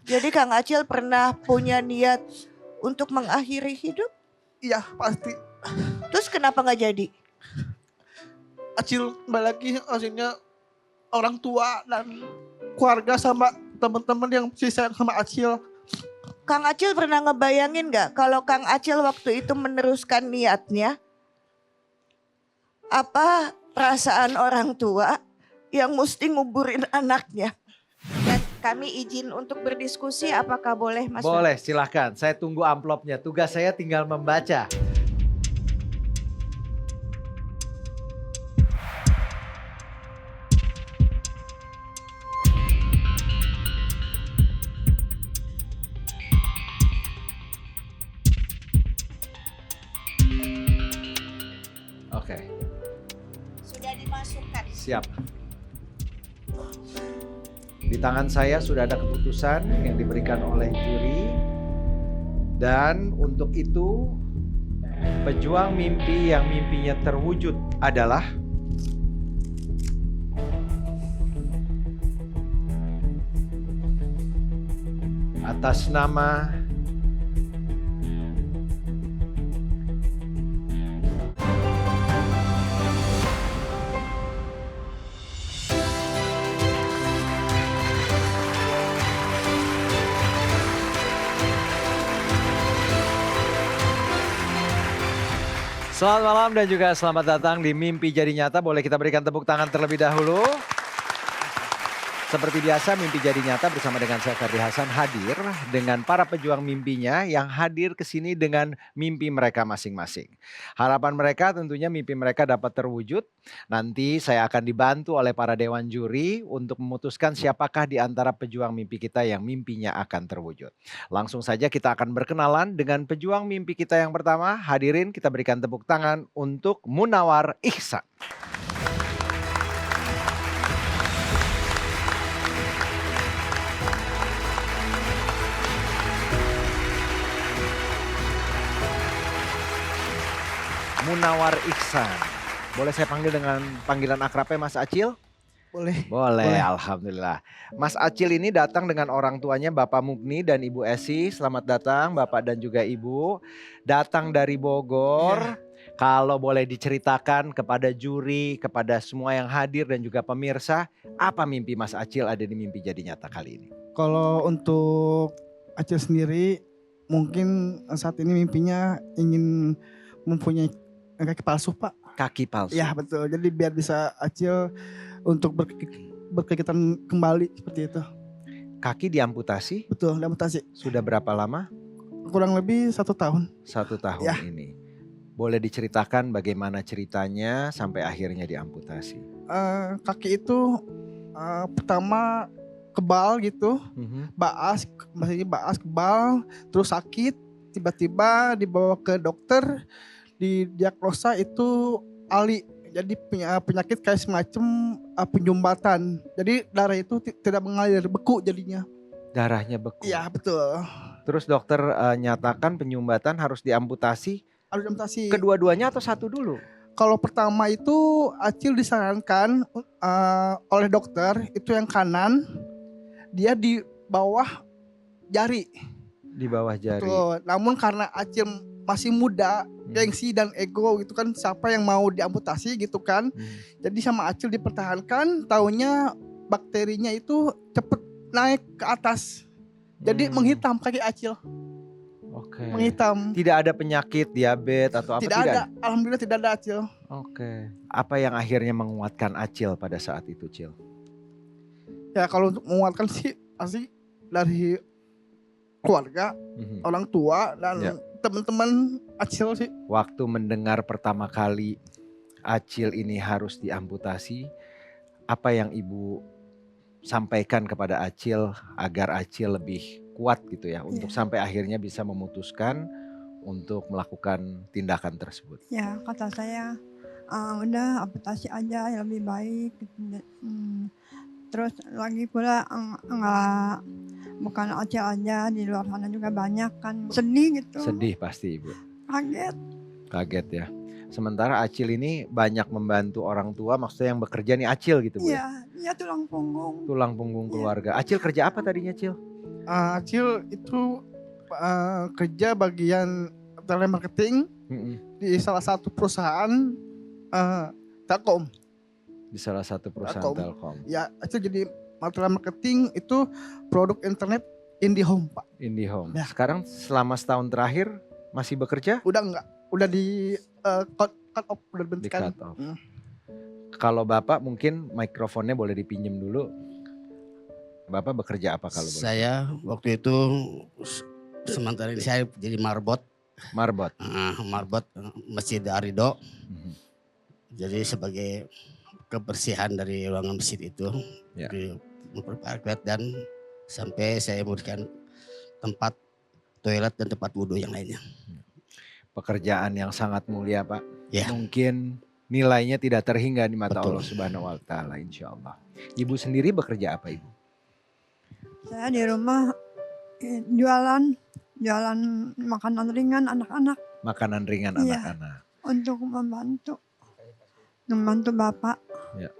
Jadi Kang Acil pernah punya niat untuk mengakhiri hidup? Iya pasti. Terus kenapa nggak jadi? Acil kembali lagi maksudnya orang tua dan keluarga sama teman-teman yang masih sayang sama Acil. Kang Acil pernah ngebayangin nggak kalau Kang Acil waktu itu meneruskan niatnya? Apa perasaan orang tua yang mesti nguburin anaknya? Dan kami izin untuk berdiskusi, apakah boleh Mas? Boleh, silahkan. Saya tunggu amplopnya. Tugas saya tinggal membaca. Oke, Sudah dimasukkan. siap. Di tangan saya sudah ada keputusan yang diberikan oleh juri. Dan untuk itu, pejuang mimpi yang mimpinya terwujud adalah atas nama Selamat malam dan juga selamat datang di Mimpi Jadi Nyata. Boleh kita berikan tepuk tangan terlebih dahulu. Seperti biasa Mimpi Jadi Nyata bersama dengan saya Ferdi Hasan hadir dengan para pejuang mimpinya yang hadir ke sini dengan mimpi mereka masing-masing. Harapan mereka tentunya mimpi mereka dapat terwujud. Nanti saya akan dibantu oleh para dewan juri untuk memutuskan siapakah di antara pejuang mimpi kita yang mimpinya akan terwujud. Langsung saja kita akan berkenalan dengan pejuang mimpi kita yang pertama. Hadirin kita berikan tepuk tangan untuk Munawar Ihsan. Munawar Ihsan. Boleh saya panggil dengan panggilan akrabnya Mas Acil? Boleh. Boleh, alhamdulillah. Mas Acil ini datang dengan orang tuanya Bapak Mugni dan Ibu Esi. Selamat datang Bapak dan juga Ibu. Datang dari Bogor. Ya. Kalau boleh diceritakan kepada juri, kepada semua yang hadir dan juga pemirsa, apa mimpi Mas Acil ada di Mimpi Jadi Nyata kali ini? Kalau untuk Acil sendiri mungkin saat ini mimpinya ingin mempunyai kaki palsu Pak. Kaki palsu. Ya betul, jadi biar bisa Acil untuk berkegiatan kembali seperti itu. Kaki diamputasi? Betul, amputasi. Sudah berapa lama? Kurang lebih 1 tahun. 1 tahun Ya. ini. Boleh diceritakan bagaimana ceritanya sampai akhirnya diamputasi? Kaki itu pertama kebal gitu, maksudnya baas kebal, terus sakit, tiba-tiba dibawa ke dokter, didiagnosa itu ALI. Jadi penyakit kayak semacam penyumbatan. Jadi darah itu tidak mengalir, beku jadinya. Darahnya beku. Iya betul. Terus dokter nyatakan penyumbatan harus diamputasi. Harus amputasi. Kedua-duanya atau satu dulu? Kalau pertama itu Acil disarankan oleh dokter itu yang kanan, dia di bawah jari. Di bawah jari. Betul. Namun karena Acil masih muda, gengsi dan ego gitu kan, siapa yang mau diamputasi gitu kan. Jadi sama Acil dipertahankan, taunya bakterinya itu cepet naik ke atas. Jadi menghitam kaki Acil. Oke. Menghitam. Tidak ada penyakit diabetes atau apa? Tidak ada. Alhamdulillah tidak ada Acil. Oke. Apa yang akhirnya menguatkan Acil pada saat itu, Cil? Ya kalau untuk menguatkan sih pasti dari keluarga, orang tua dan teman-teman Acil sih. Waktu mendengar pertama kali Acil ini harus diamputasi, apa yang Ibu sampaikan kepada Acil agar Acil lebih kuat gitu ya, untuk sampai akhirnya bisa memutuskan untuk melakukan tindakan tersebut? Ya kata saya udah amputasi aja yang lebih baik. Terus lagi pula enggak, bukan Acil aja, di luar sana juga banyak kan. Sedih gitu. Sedih pasti Ibu. Kaget. Kaget ya. Sementara Acil ini banyak membantu orang tua, maksudnya yang bekerja nih Acil gitu Bu ya? Iya, dia tulang punggung. Tulang punggung keluarga. Acil kerja apa tadinya Cil? Acil itu kerja bagian telemarketing di salah satu perusahaan Telkom. Di salah satu perusahaan Telkom. Ya, Acil jadi telemarketing itu produk internet IndiHome, Pak. IndiHome. Ya. Sekarang selama setahun terakhir masih bekerja? Udah enggak, udah di cut off, udah Di dibentikan. cut off. Kalau Bapak mungkin mikrofonnya boleh dipinjam dulu. Bapak bekerja apa kalau boleh? Saya waktu itu sementara ini saya jadi marbot. Marbot. Marbot Masjid Arido. Mhm. Jadi sebagai kebersihan dari ruangan masjid itu. Ya. Memperbaiki dan sampai saya memberikan tempat toilet dan tempat wudhu yang lainnya. Pekerjaan yang sangat mulia, Pak. Ya. Mungkin nilainya tidak terhingga di mata Betul. Allah Subhanahu wa taala, insyaallah. Ibu sendiri bekerja apa, Ibu? Saya di rumah jualan makanan ringan anak-anak Makanan ringan Iya. anak-anak. untuk membantu Bapak. Ya.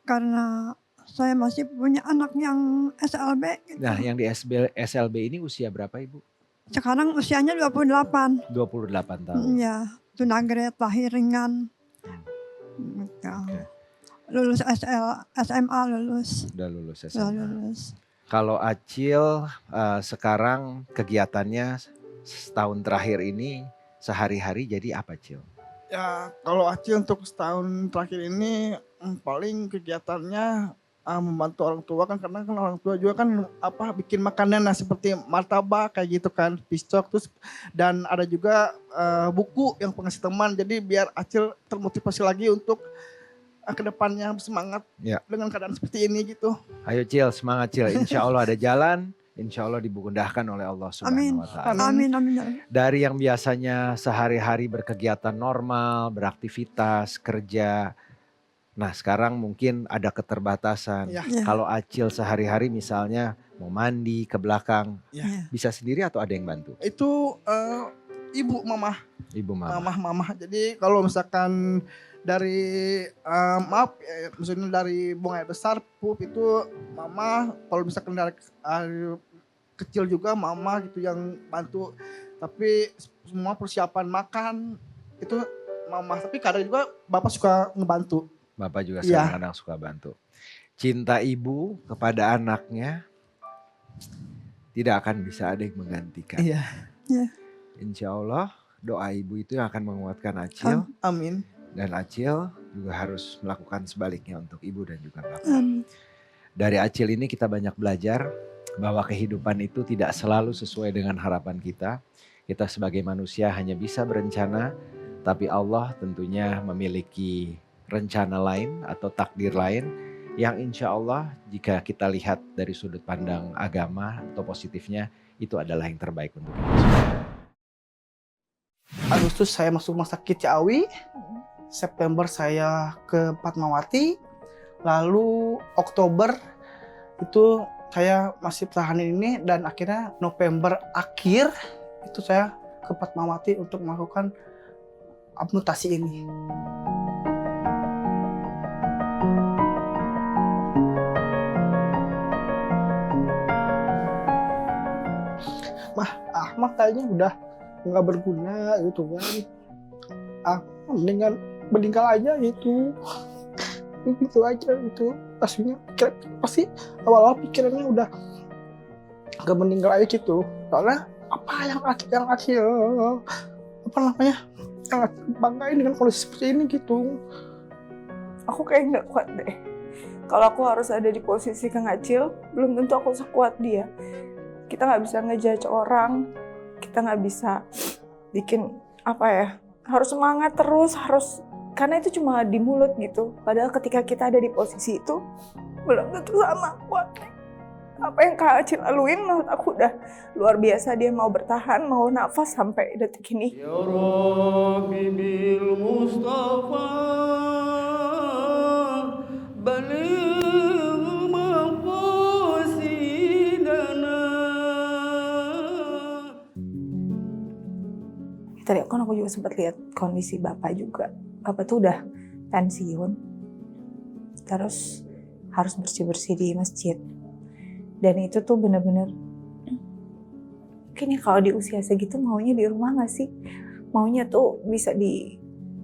Karena saya masih punya anak yang SLB. Gitu. Nah, yang di SLB ini usia berapa, Ibu? Sekarang usianya 28. 28 tahun. Ya, tunagrade lahir ringan. Gitu. Oke. Lulus SMA lulus. Udah lulus Sudah SMA. lulus. Kalau Acil sekarang kegiatannya setahun terakhir ini sehari-hari jadi apa, Cil? Ya, kalau Acil untuk setahun terakhir ini paling kegiatannya membantu orang tua kan, karena kan orang tua juga kan bikin makanan seperti martabak kayak gitu kan, piscok terus, dan ada juga buku yang pengasih teman, jadi biar Acil termotivasi lagi untuk kedepannya semangat Ya. dengan keadaan seperti ini gitu. Ayo Cil, semangat Cil. Insya Allah ada jalan. Insya Allah dimudahkan oleh Allah Subhanahu wa taala. Amin. Dari yang biasanya sehari-hari berkegiatan normal, beraktivitas, kerja. Nah, sekarang mungkin ada keterbatasan. Ya. Ya. Kalau Acil sehari-hari misalnya mau mandi ke belakang, Ya. bisa sendiri atau ada yang bantu? Itu ibu mama. Ibu mama. Mama. Jadi kalau misalkan dari maksudnya dari buang air besar pup itu mama, kalau misalkan dari kecil juga mama gitu yang bantu, tapi semua persiapan makan itu mama, tapi kadang juga bapak suka ngebantu. Bapak juga Iya. kadang-kadang suka bantu. Cinta ibu kepada anaknya tidak akan bisa ada yang menggantikan. Iya. Insya Allah doa ibu itu yang akan menguatkan Acil. Amin. Dan Acil juga harus melakukan sebaliknya untuk ibu dan juga bapak. Amin. Dari Acil ini kita banyak belajar bahwa kehidupan itu tidak selalu sesuai dengan harapan kita. Kita sebagai manusia hanya bisa berencana, tapi Allah tentunya memiliki rencana lain atau takdir lain yang insya Allah jika kita lihat dari sudut pandang agama atau positifnya, itu adalah yang terbaik untuk kita semua. Agustus saya masuk rumah sakit Ciawi. September saya ke Fatmawati. Lalu Oktober itu saya masih tahanin ini, dan akhirnya November akhir itu saya ke Fatmawati untuk melakukan amputasi ini. Mah kayaknya udah nggak berguna gitu kan. Mendingan meninggal aja gitu. Itu aja gitu. Aslinya pasti awal-awal pikirannya udah nggak meninggal aja gitu. Soalnya apa yang Acil yang banggain dengan kondisi seperti ini gitu. Aku kayak nggak kuat deh. Kalau aku harus ada di posisi Kang Acil, belum tentu aku sekuat dia. Kita nggak bisa ngejudge orang, kita nggak bisa bikin harus semangat terus, karena itu cuma di mulut gitu. Padahal ketika kita ada di posisi itu, belum tentu sama kuat. Apa yang Kang Acil laluin menurut aku udah luar biasa. Dia mau bertahan, mau nafas sampai detik ini. Ya Rabbi bil Mustafa baligh maqasidana. Tadi kan aku juga sempat lihat kondisi Bapak juga. Bapak tuh udah pensiun, terus harus bersih-bersih di masjid. Dan itu tuh bener-bener kayaknya kalau di usia segitu maunya di rumah gak sih? Maunya tuh bisa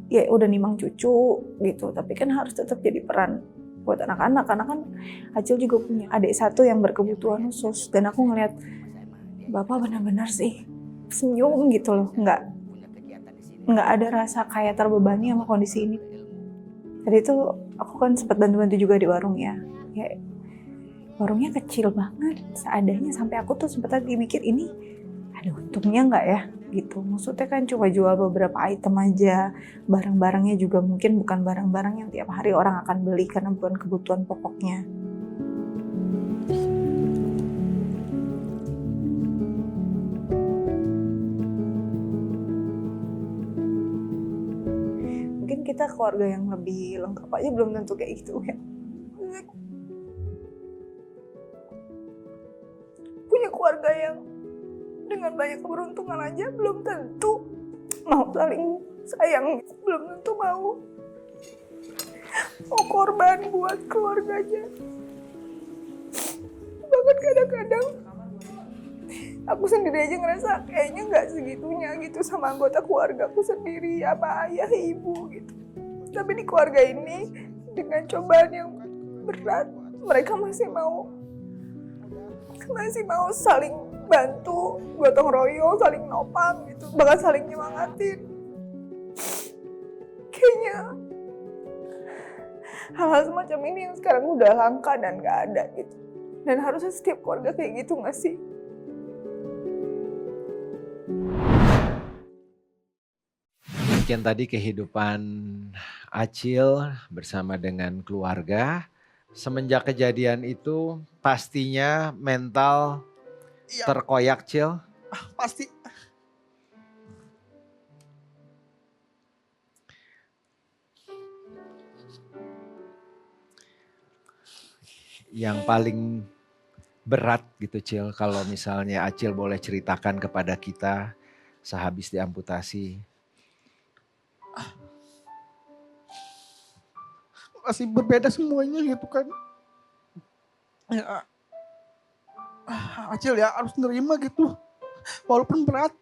ya udah nimang cucu gitu, tapi kan harus tetap jadi peran buat anak-anak, karena kan Acil juga punya adik satu yang berkebutuhan khusus, dan aku ngeliat Bapak benar-benar sih senyum gitu loh, nggak ada rasa kayak terbebani sama kondisi ini. Tadi tuh aku kan sempat bantu-bantu juga di warung ya, warungnya kecil banget, seadanya, sampai aku tuh sempat lagi mikir ini, ada untungnya nggak ya gitu. Maksudnya kan cuma jual beberapa item aja, barang-barangnya juga mungkin bukan barang-barang yang tiap hari orang akan beli karena bukan kebutuhan pokoknya. Mungkin kita keluarga yang lebih lengkap aja belum tentu kayak gitu ya. Punya keluarga yang dengan banyak keberuntungan aja belum tentu mau saling sayang, belum tentu mau korban buat keluarganya. Bahkan kadang-kadang aku sendiri aja ngerasa kayaknya nggak segitunya gitu sama anggota keluarga aku sendiri, apa ayah, ibu gitu. Tapi di keluarga ini dengan cobaan yang berat, mereka masih mau saling bantu, gotong royong, saling nopang gitu, bahkan saling nyemangatin. Kayaknya hal-hal semacam ini yang sekarang udah langka dan gak ada gitu. Dan harusnya setiap keluarga kayak gitu gak sih? Demikian tadi kehidupan Acil bersama dengan keluarga. Semenjak kejadian itu pastinya mental Iya, terkoyak, Cil. pasti. Yang paling berat gitu, Cil, kalau misalnya Acil boleh ceritakan kepada kita sehabis diamputasi. Masih berbeda semuanya gitu kan. Ya, Acil ya harus nerima gitu. Walaupun berat.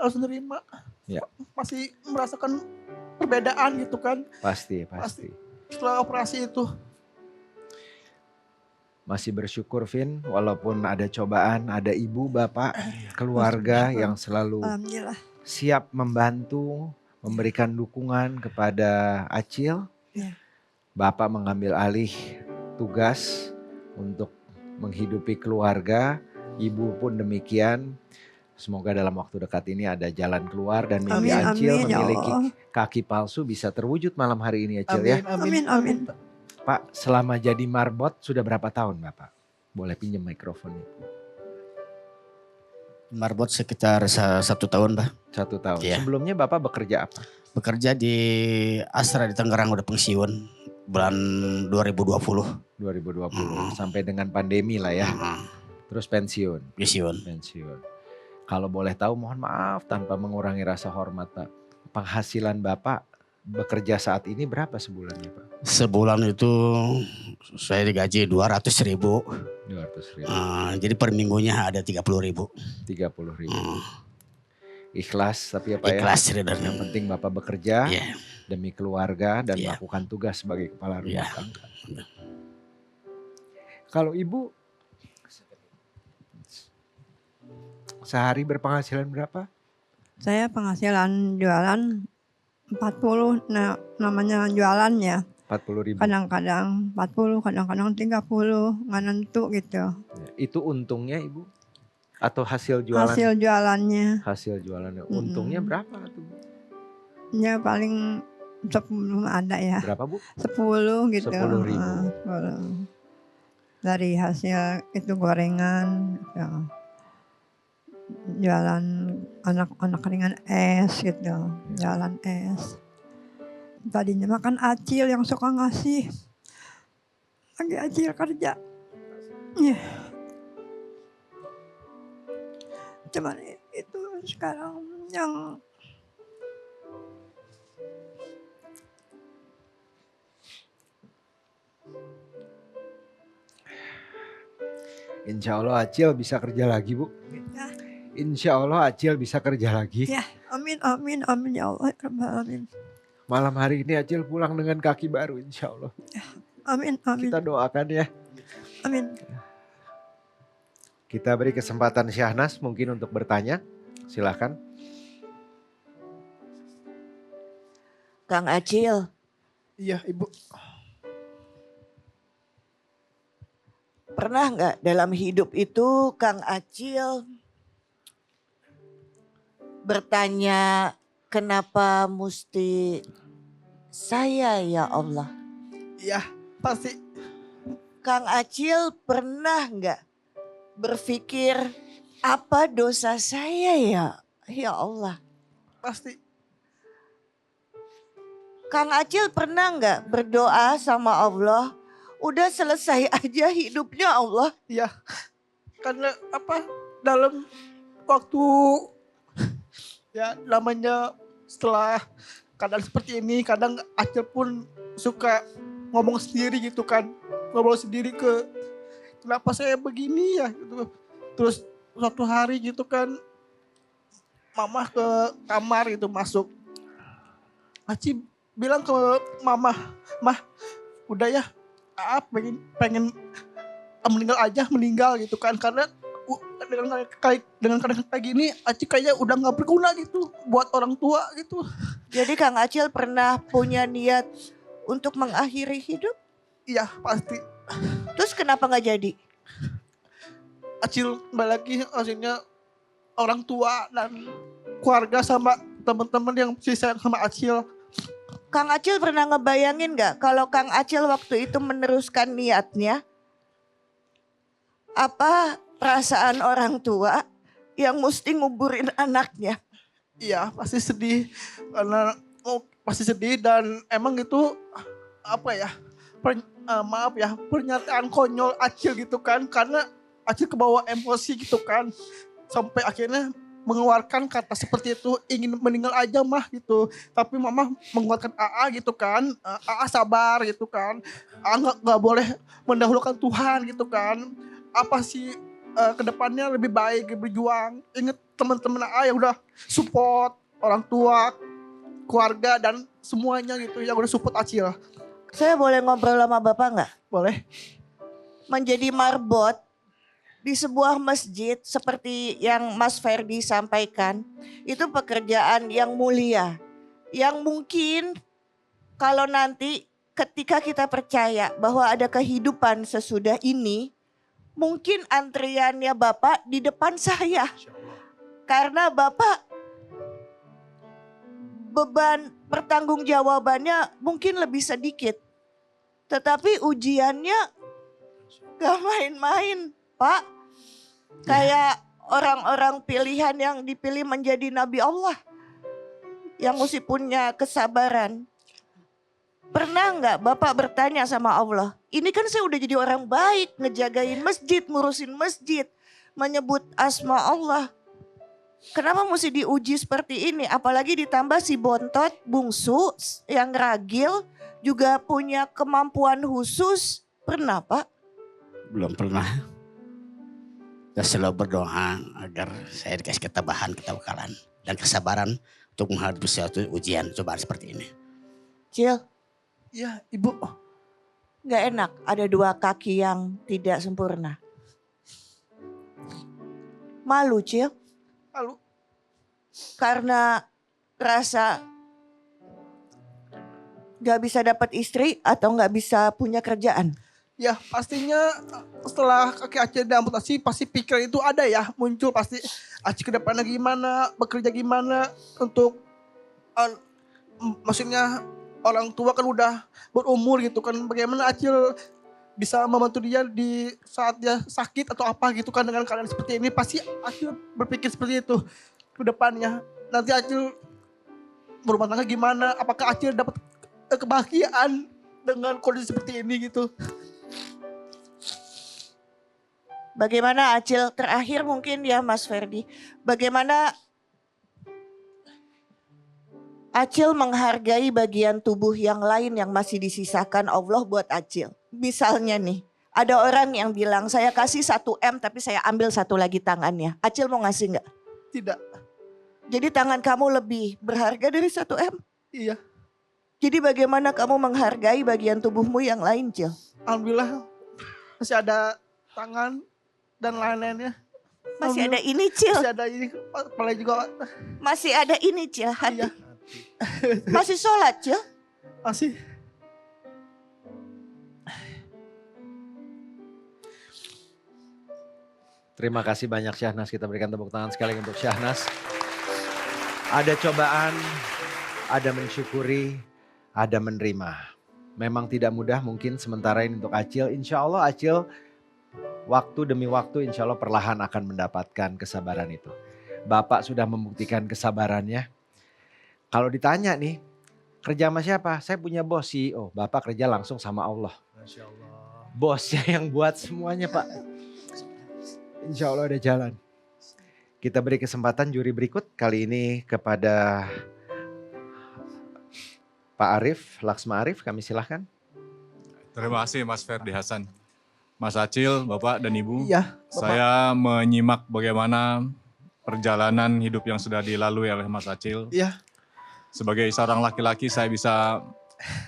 Harus nerima. Ya. Masih merasakan perbedaan gitu kan. Pasti. Setelah operasi itu. Masih bersyukur, Vin, walaupun ada cobaan, ada ibu, bapak, keluarga yang selalu Alhamdulillah. siap membantu, memberikan dukungan kepada Acil. Ya. Bapak mengambil alih tugas untuk menghidupi keluarga, ibu pun demikian. Semoga dalam waktu dekat ini ada jalan keluar dan mimpi Acil Amin, ya memiliki Allah. kaki palsu bisa terwujud malam hari ini, Acil ya. Amin. Pak, selama jadi marbot sudah berapa tahun Bapak? Boleh pinjam mikrofonnya. Marbot sekitar 1 tahun, Pak. 1 tahun. Iya. Sebelumnya Bapak bekerja apa? Bekerja di Astra di Tangerang, udah pensiun bulan 2020. 2020 sampai dengan pandemi lah ya. Terus pensiun. Pensiun. Kalau boleh tahu, mohon maaf tanpa mengurangi rasa hormat Pak. Penghasilan Bapak bekerja saat ini berapa sebulannya Pak? Sebulan itu saya digaji 200.000. 200.000. Jadi per minggunya ada 30.000. 30.000. Ikhlas tapi apa ya? Ikhlas dan Yang penting Bapak bekerja Iya. demi keluarga dan Iya. melakukan tugas sebagai kepala rumah Iya. tangga. Kalau Ibu sehari berpenghasilan berapa? Saya penghasilan jualan 40, nah namanya jualan ya. 40.000. Kadang-kadang 40, kadang-kadang 30, nggak nentu gitu. Itu untungnya Ibu? Atau hasil jualan? Hasil jualannya. Hasil jualannya. Untungnya berapa tuh? Ya paling 10 ada ya. Berapa Bu? 10 gitu. 10.000. 10. Dari hasil itu gorengan. Ya. Jualan anak-anak ringan es gitu. Jualan es. Tadinya makan Acil yang suka ngasih. Lagi Acil kerja. Ya. Cuman itu sekarang yang Insya Allah Acil bisa kerja lagi, Bu. Ya. Insya Allah Acil bisa kerja lagi. Ya, amin, amin, amin ya Allah, ya Rabbal alamin. Malam hari ini Acil pulang dengan kaki baru, insya Allah. Amin, amin, Kita doakan ya. amin. Kita beri kesempatan Syahnas mungkin untuk bertanya. Silakan. Kang Acil, Iya Ibu. pernah nggak dalam hidup itu Kang Acil bertanya kenapa mesti saya ya Allah? Iya pasti. Kang Acil pernah nggak berpikir apa dosa saya ya Allah? Pasti. Kang Acil pernah nggak berdoa sama Allah, udah selesai aja hidupnya Allah? Iya. Karena apa? Dalam waktu ya namanya setelah keadaan seperti ini, kadang Acil pun suka ngomong sendiri gitu kan. Ngobrol sendiri kenapa saya begini ya gitu. Terus suatu hari gitu kan mama ke kamar itu masuk. Aci bilang ke mama, "Mah, udah ya, pengen meninggal gitu kan, karena dengan keadaan kayak gini Aci kayaknya udah nggak berguna gitu buat orang tua gitu." Jadi Kang Acil pernah punya niat untuk mengakhiri hidup? Iya pasti. Terus kenapa nggak jadi? Acil balik lagi maksudnya orang tua dan keluarga sama teman-teman yang masih sayang sama Acil. Kang Acil pernah ngebayangin nggak kalau Kang Acil waktu itu meneruskan niatnya? Apa perasaan orang tua yang mesti nguburin anaknya? Iya pasti sedih karena pasti sedih dan emang itu apa ya maaf ya pernyataan konyol Acil gitu kan, karena Acil kebawa emosi gitu kan sampai akhirnya mengeluarkan kata seperti itu, ingin meninggal aja mah gitu, tapi mama menguatkan AA gitu kan, AA sabar gitu kan, AA nggak boleh mendahulukan Tuhan gitu kan, apa sih kedepannya lebih baik berjuang, inget teman-teman AA yang udah support orang tua, keluarga dan semuanya gitu yang udah support Acil. Saya boleh ngobrol sama Bapak nggak? Boleh? Menjadi marbot di sebuah masjid seperti yang Mas Ferdi sampaikan, itu pekerjaan yang mulia. Yang mungkin kalau nanti ketika kita percaya bahwa ada kehidupan sesudah ini, mungkin antriannya Bapak di depan saya. Karena Bapak beban pertanggungjawabannya mungkin lebih sedikit. Tetapi ujiannya gak main-main, Pak. Kayak orang-orang pilihan yang dipilih menjadi Nabi Allah. Yang mesti punya kesabaran. Pernah gak Bapak bertanya sama Allah, ini kan saya udah jadi orang baik, ngejagain masjid, ngurusin masjid, menyebut asma Allah. Kenapa mesti diuji seperti ini? Apalagi ditambah si bontot, bungsu, yang ragil, juga punya kemampuan khusus. Pernah Pak? Belum pernah. Saya selalu berdoa agar saya dikasih ketabahan, ketawakalan, dan kesabaran untuk menghadapi suatu ujian cobaan seperti ini. Cil, Iya Ibu. gak enak ada dua kaki yang tidak sempurna. Malu Cil, Lalu karena rasa gak bisa dapat istri atau gak bisa punya kerjaan. ya pastinya setelah kaki Acil diamputasi pasti pikiran itu ada ya muncul, pasti Acil ke depannya gimana, bekerja gimana untuk maksudnya orang tua kan udah berumur gitu kan, bagaimana Acil bisa membantu dia di saat dia sakit atau apa gitu kan, dengan keadaan seperti ini pasti Acil berpikir seperti itu ke depannya. Nanti Acil berumah tangga gimana, apakah Acil dapat kebahagiaan dengan kondisi seperti ini gitu. Bagaimana Acil terakhir mungkin ya Mas Ferdi, bagaimana Acil menghargai bagian tubuh yang lain yang masih disisakan Allah buat Acil. Misalnya nih, Ada orang yang bilang saya kasih 1 M tapi saya ambil satu lagi tangannya. Acil mau ngasih nggak? Tidak. Jadi tangan kamu lebih berharga dari 1 M? Iya. Jadi bagaimana kamu menghargai bagian tubuhmu yang lain, Cil? Alhamdulillah masih ada tangan dan lain-lainnya. Masih ada ini, Cil. Masih ada ini, apalagi juga Masih ada ini, Cil. Hati. Iya. Masih sholat, Cil. masih. Terima kasih banyak Syahnas, kita berikan tepuk tangan sekali untuk Syahnas. Ada cobaan, ada mensyukuri, ada menerima. Memang tidak mudah mungkin sementara ini untuk Acil. Insya Allah Acil waktu demi waktu insya Allah perlahan akan mendapatkan kesabaran itu. Bapak sudah membuktikan kesabarannya. Kalau ditanya nih, kerja sama siapa? Saya punya bos CEO. Bapak kerja langsung sama Allah. Masya Allah. Bosnya yang buat semuanya Pak. Insya Allah ada jalan. Kita beri kesempatan juri berikut kali ini kepada Pak Arif, Laksma Arif, kami silahkan. Terima kasih Mas Ferdi Hasan. Mas Acil, Bapak dan Ibu. Iya, Bapak. Saya menyimak bagaimana perjalanan hidup yang sudah dilalui oleh Mas Acil. Iya. Sebagai seorang laki-laki saya bisa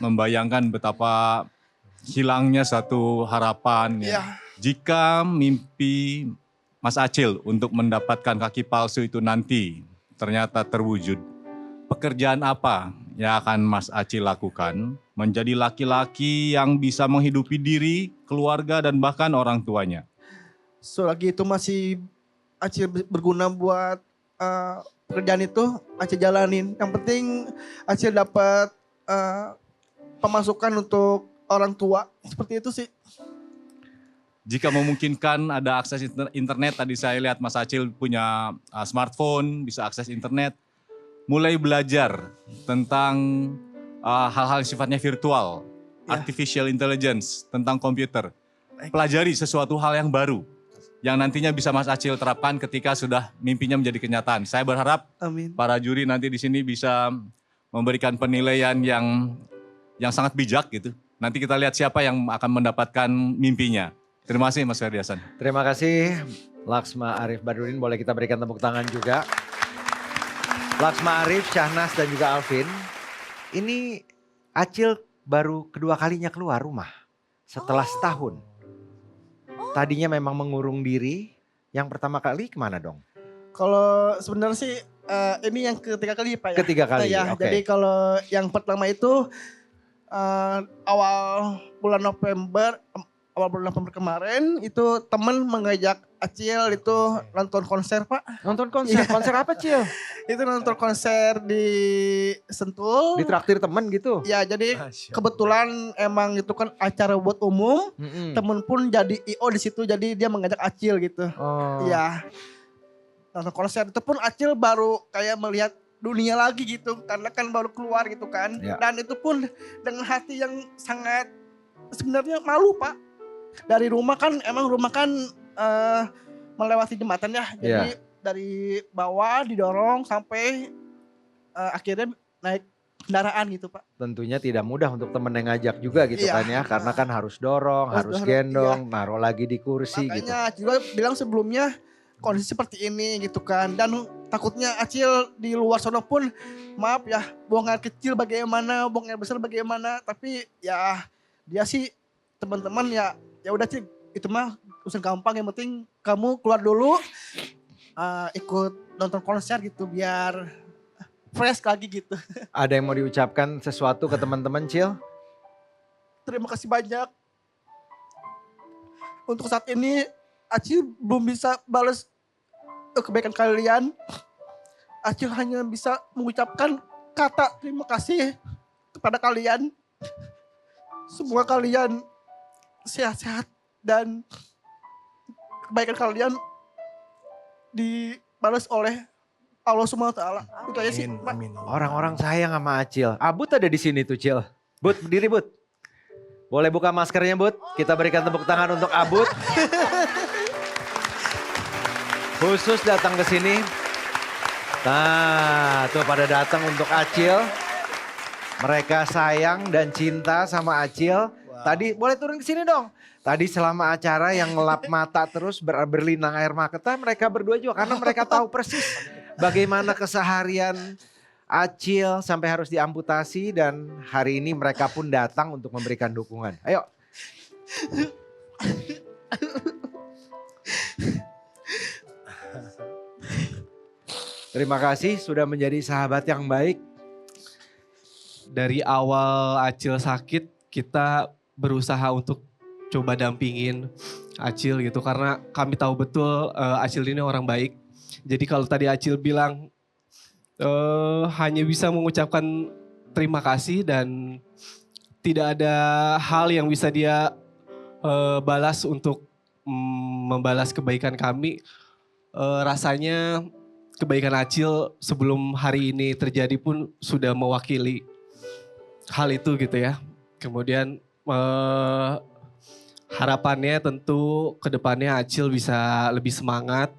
membayangkan betapa hilangnya satu harapan. Iya. Jika mimpi Mas Acil untuk mendapatkan kaki palsu itu nanti ternyata terwujud. Pekerjaan apa yang akan Mas Acil lakukan menjadi laki-laki yang bisa menghidupi diri, keluarga dan bahkan orang tuanya? Selagi itu masih Acil berguna buat pekerjaan itu, Acil jalanin. Yang penting Acil dapat pemasukan untuk orang tua. Seperti itu sih. Jika memungkinkan ada akses internet, tadi saya lihat Mas Acil punya smartphone, bisa akses internet. Mulai belajar tentang hal-hal yang sifatnya virtual, artificial intelligence, tentang komputer. Pelajari sesuatu hal yang baru yang nantinya bisa Mas Acil terapkan ketika sudah mimpinya menjadi kenyataan. Saya berharap Amin. para juri nanti di sini bisa memberikan penilaian yang sangat bijak gitu. Nanti kita lihat siapa yang akan mendapatkan mimpinya. Terima kasih Mas Ferdi Hasan. Terima kasih Laksma Arif Badrudin, boleh kita berikan tepuk tangan juga. Laksma Arif, Syahnas dan juga Alvin. Ini Acil baru kedua kalinya keluar rumah setelah setahun. Tadinya memang mengurung diri, yang pertama kali kemana dong? Kalau sebenarnya sih ini yang ketiga kali Pak ya. Ketiga kali, Ya, oke. jadi kalau yang pertama itu awal bulan November kemarin itu temen mengajak Acil itu nonton konser Pak. Nonton konser, konser apa Cil? Itu nonton konser di Sentul. Ditraktir temen gitu? Ya jadi kebetulan emang itu kan acara buat umum. Temen pun jadi IO di situ, jadi dia mengajak Acil gitu. Oh. Iya. Nonton konser itu pun Acil baru kayak melihat dunia lagi gitu, karena kan baru keluar gitu kan. Ya. Dan itu pun dengan hati yang sangat sebenarnya malu Pak. Dari rumah kan melewati jembatan ya, jadi dari bawah didorong sampai akhirnya naik kendaraan gitu Pak. Tentunya tidak mudah untuk temen yang ngajak juga gitu Iya. kan ya. Karena kan harus dorong, harus dorong, gendong, naruh lagi di kursi gitu. Makanya juga bilang sebelumnya kondisi seperti ini gitu kan. Dan takutnya Acil di luar sana pun maaf ya, buang air kecil bagaimana, buang air besar bagaimana. Tapi ya dia sih teman-teman ya udah sih itu mah urusan gampang, yang penting kamu keluar dulu ikut nonton konser gitu biar fresh lagi gitu. Ada yang mau diucapkan sesuatu ke teman-teman Cil? Terima kasih banyak. Untuk saat ini Acil belum bisa balas kebaikan kalian. Acil hanya bisa mengucapkan kata terima kasih kepada kalian. Semoga kalian sehat-sehat dan kebaikan kalian dibalas oleh Allah Subhanahu wa taala. Itu aja sih, Pak. Orang-orang sayang sama Acil. Abut ada di sini tuh Cil. But, berdiri But. Boleh buka maskernya But? Kita berikan tepuk tangan untuk Abut. Khusus datang ke sini. Nah, tuh pada datang untuk Acil. Mereka sayang dan cinta sama Acil. Tadi boleh turun ke sini dong. Tadi selama acara yang ngelap mata terus berlinang air mata mereka berdua juga karena mereka tahu persis bagaimana keseharian Acil sampai harus diamputasi dan hari ini mereka pun datang untuk memberikan dukungan. Ayo. Terima kasih sudah menjadi sahabat yang baik. Dari awal Acil sakit kita berusaha untuk coba dampingin Acil gitu karena kami tahu betul Acil ini orang baik. Jadi kalau tadi Acil bilang hanya bisa mengucapkan terima kasih dan tidak ada hal yang bisa dia balas untuk membalas kebaikan kami. Rasanya kebaikan Acil sebelum hari ini terjadi pun sudah mewakili hal itu gitu ya. Kemudian harapannya tentu kedepannya Acil bisa lebih semangat.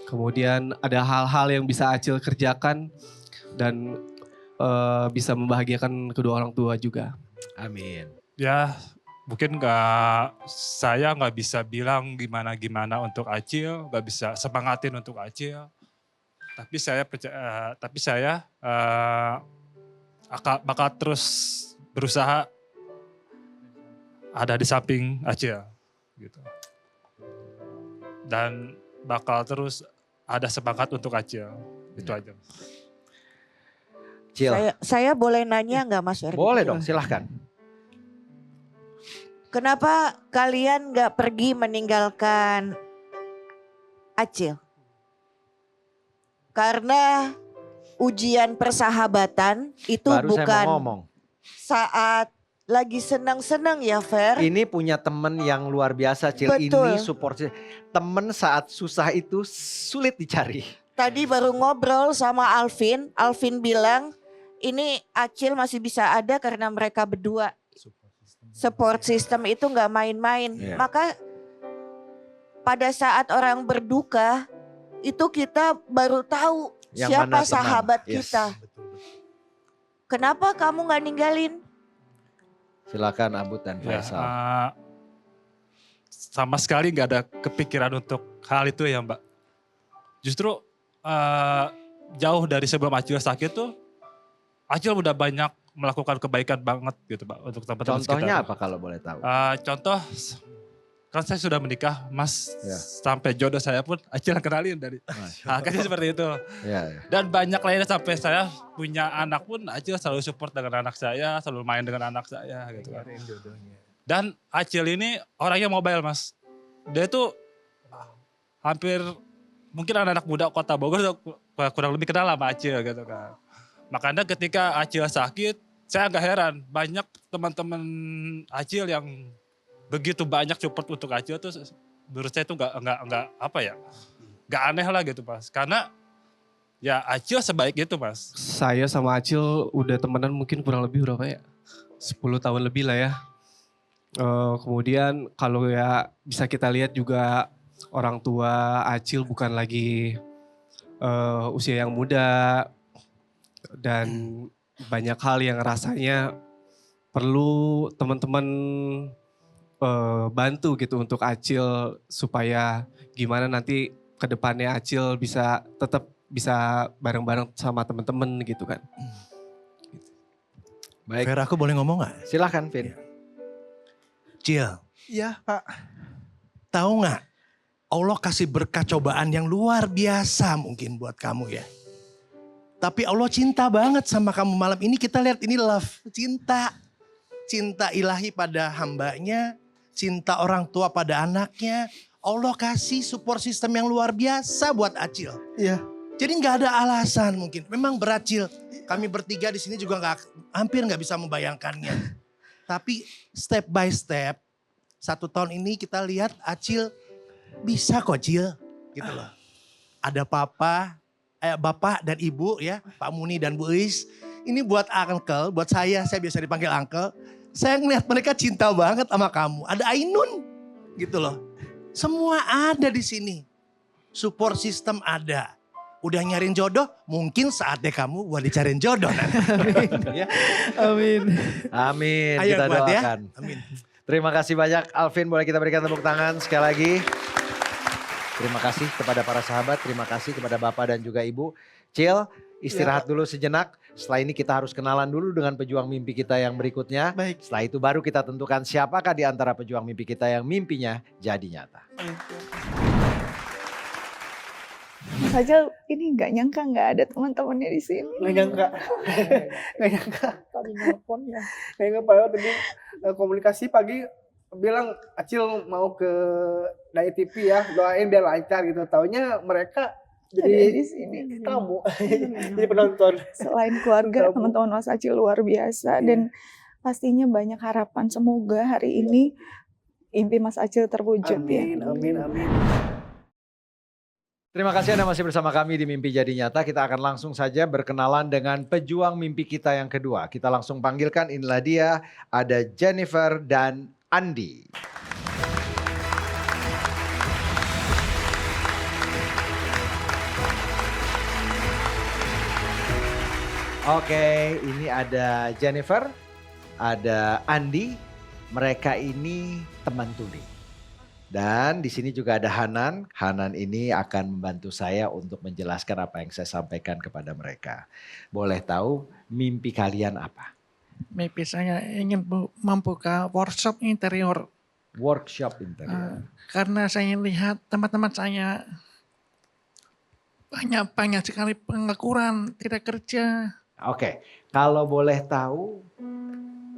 Kemudian ada hal-hal yang bisa Acil kerjakan dan bisa membahagiakan kedua orang tua juga. Amin. Ya mungkin saya nggak bisa bilang gimana untuk Acil, nggak bisa semangatin untuk Acil. Tapi saya bakal terus berusaha ada di samping Acil gitu. Dan bakal terus ada semangat untuk Acil. Itu aja. Cil. Saya boleh nanya nggak Mas Ferdi? Boleh dong, silahkan. Kenapa kalian nggak pergi meninggalkan Acil? Karena ujian persahabatan itu Baru saya bukan mau ngomong. saat lagi senang-senang ya Fer. Ini punya temen yang luar biasa Cil. Betul. Ini support. Temen saat susah itu sulit dicari. Tadi baru ngobrol sama Alvin. Alvin bilang ini Acil masih bisa ada karena mereka berdua. Support system itu nggak main-main. Iya. Maka pada saat orang berduka itu kita baru tahu Yang siapa mana teman. sahabat Yes. kita. Kenapa kamu nggak ninggalin? Silakan Abud dan Ya, Faisal. sama sekali nggak ada kepikiran untuk hal itu ya Mbak. Justru jauh dari sebelum Acil sakit tuh, Acil udah banyak melakukan kebaikan banget gitu Mbak untuk teman-teman sekitar. Contohnya apa kalau boleh tahu? Contoh, kan saya sudah menikah, Mas, Ya. sampai jodoh saya pun Acil yang kenalin dari. Kayaknya seperti itu. Ya, ya. Dan banyak lainnya sampai saya punya anak pun Acil selalu support dengan anak saya, selalu main dengan anak saya gitu kan. Dan Acil ini orangnya mobile Mas. Dia itu hampir mungkin anak-anak muda kota Bogor kurang lebih kenal sama Acil gitu kan. Makanya ketika Acil sakit, saya agak heran banyak teman-teman Acil yang begitu banyak support untuk Acil tuh menurut saya itu nggak apa ya, nggak aneh lah gitu Mas. Karena ya Acil sebaik itu Mas. Saya sama Acil udah temenan mungkin kurang lebih berapa ya? 10 tahun lebih lah ya. Kemudian kalau ya bisa kita lihat juga orang tua Acil bukan lagi usia yang muda dan banyak hal yang rasanya perlu teman-teman bantu gitu untuk Acil supaya gimana nanti ke depannya Acil bisa tetap bisa bareng-bareng sama teman-teman gitu kan. Baik. Fer, aku boleh ngomong gak? Silakan Vin. Cil, Iya Pak. tahu gak? Allah kasih berkah cobaan yang luar biasa mungkin buat kamu ya. Tapi Allah cinta banget sama kamu. Malam ini kita lihat ini love, cinta. Cinta ilahi pada hambanya, cinta orang tua pada anaknya. Allah kasih support system yang luar biasa buat Acil. Iya. Jadi nggak ada alasan mungkin. Memang berat Cil. Kami bertiga di sini juga hampir nggak bisa membayangkannya. Tapi step by step, 1 tahun ini kita lihat Acil bisa kok Cil. Gitu loh. Ada Bapak dan Ibu ya, Pak Muni dan Bu Is. Ini buat uncle, buat saya biasa dipanggil uncle. Saya ngeliat mereka cinta banget sama kamu. Ada Ainun gitu loh. Semua ada di sini. Support system ada. Udah nyariin jodoh, mungkin saatnya kamu buat dicariin jodoh nanti. Amin. Amin. Ayo Kita buat ya. doakan. Amin. Terima kasih banyak Alvin, boleh kita berikan tepuk tangan sekali lagi. Terima kasih kepada para sahabat, terima kasih kepada Bapak dan juga Ibu. Cil, istirahat dulu sejenak. Setelah ini kita harus kenalan dulu dengan pejuang mimpi kita yang berikutnya. Baik. Setelah itu baru kita tentukan siapakah di antara pejuang mimpi kita yang mimpinya jadi nyata. Mas Acil ini nggak nyangka nggak ada teman-temannya di sini. Nggak nyangka. Nggak nyangka. Tadi nelpon ya. Nggak nyangka padahal tadi komunikasi pagi bilang Acil mau ke Dai TV ya, doain biar lancar gitu. Taunya mereka Ada jadi di sini. tamu, jadi penonton. Selain keluarga, teman-teman Mas Acil luar biasa dan pastinya banyak harapan. Semoga hari ini impi Mas Acil terwujud ya. Amin, amin, amin. Terima kasih Anda masih bersama kami di Mimpi Jadi Nyata. Kita akan langsung saja berkenalan dengan pejuang mimpi kita yang kedua. Kita langsung panggilkan, inilah dia, ada Jennifer dan Andi. Oke, ini ada Jennifer, ada Andi. Mereka ini teman tuli. Dan di sini juga ada Hanan. Hanan ini akan membantu saya untuk menjelaskan apa yang saya sampaikan kepada mereka. Boleh tahu mimpi kalian apa? Mimpi saya ingin membuka workshop interior. Workshop interior. Karena saya lihat teman-teman saya banyak sekali pengangguran, tidak kerja. Oke, kalau boleh tahu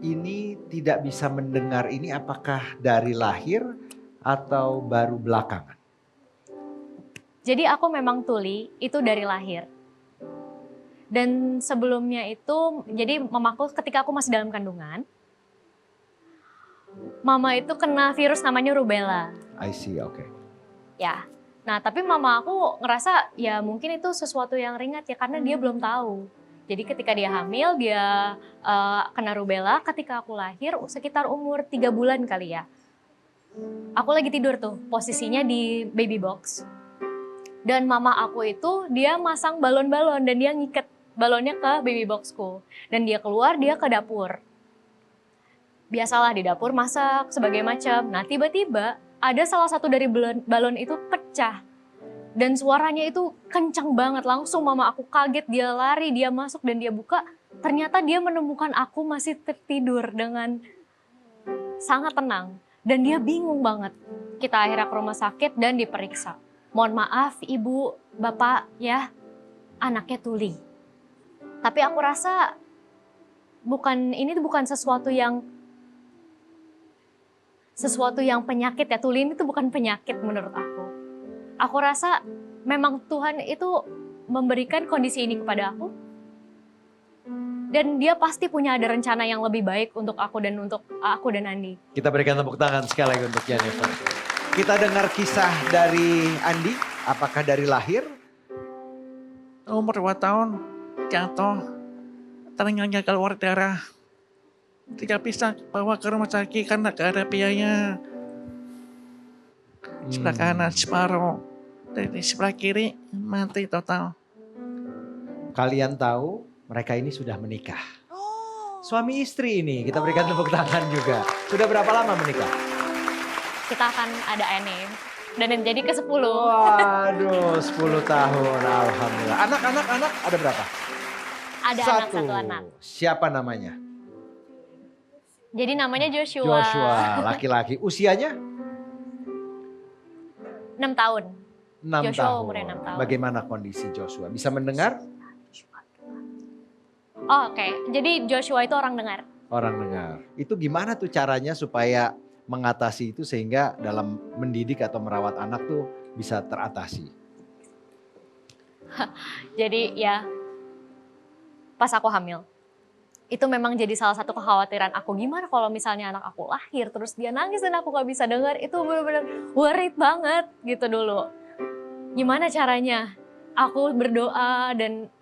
ini tidak bisa mendengar ini apakah dari lahir atau baru belakangan? Jadi aku memang tuli itu dari lahir. Dan sebelumnya itu, jadi mamaku ketika aku masih dalam kandungan, mama itu kena virus namanya rubella. I see, oke. Ya, nah tapi mama aku ngerasa ya mungkin itu sesuatu yang ringan ya karena dia belum tahu. Jadi ketika dia hamil, dia kena rubella, ketika aku lahir sekitar umur 3 bulan kali ya. Aku lagi tidur tuh, posisinya di baby box. Dan mama aku itu dia masang balon-balon dan dia ngiket balonnya ke baby boxku. Dan dia keluar, dia ke dapur. Biasalah di dapur masak, sebagai macam. Nah tiba-tiba ada salah satu dari balon itu pecah. Dan suaranya itu kencang banget, langsung mama aku kaget, dia lari, dia masuk dan dia buka. Ternyata dia menemukan aku masih tertidur dengan sangat tenang. Dan dia bingung banget. Kita akhirnya ke rumah sakit dan diperiksa. Mohon maaf ibu, bapak ya, anaknya tuli. Tapi aku rasa ini bukan sesuatu yang penyakit ya. Tuli ini tuh bukan penyakit menurut aku. Aku rasa memang Tuhan itu memberikan kondisi ini kepada aku. Dan dia pasti punya ada rencana yang lebih baik untuk aku dan Andi. Kita berikan tepuk tangan sekali lagi untuk Jennifer. Kita dengar kisah dari Andi, apakah dari lahir? Umur 2 tahun, jatuh, ternyata keluar darah. Tidak bisa bawa ke rumah sakit karena gak ada biaya. Sebelah kanan separuh, dari sebelah kiri mati total. Kalian tahu mereka ini sudah menikah. Suami istri ini, kita berikan tepuk tangan juga. Sudah berapa lama menikah? Kita akan ada name dan yang jadi ke-10. Waduh, 10 tahun, alhamdulillah. Anak ada berapa? Ada satu anak. Siapa namanya? Jadi namanya Joshua. Joshua, laki-laki. Usianya? 6 tahun. 6 Joshua tahun. umurnya 6 tahun. Bagaimana kondisi Joshua? Bisa mendengar? Oh, oke. Jadi Joshua itu orang dengar. Orang dengar. Itu gimana tuh caranya supaya mengatasi itu sehingga dalam mendidik atau merawat anak tuh bisa teratasi? Jadi ya pas aku hamil. Itu memang jadi salah satu kekhawatiran aku. Gimana kalau misalnya anak aku lahir terus dia nangis dan aku gak bisa dengar. Itu benar-benar worried banget gitu dulu. Gimana caranya? Aku berdoa dan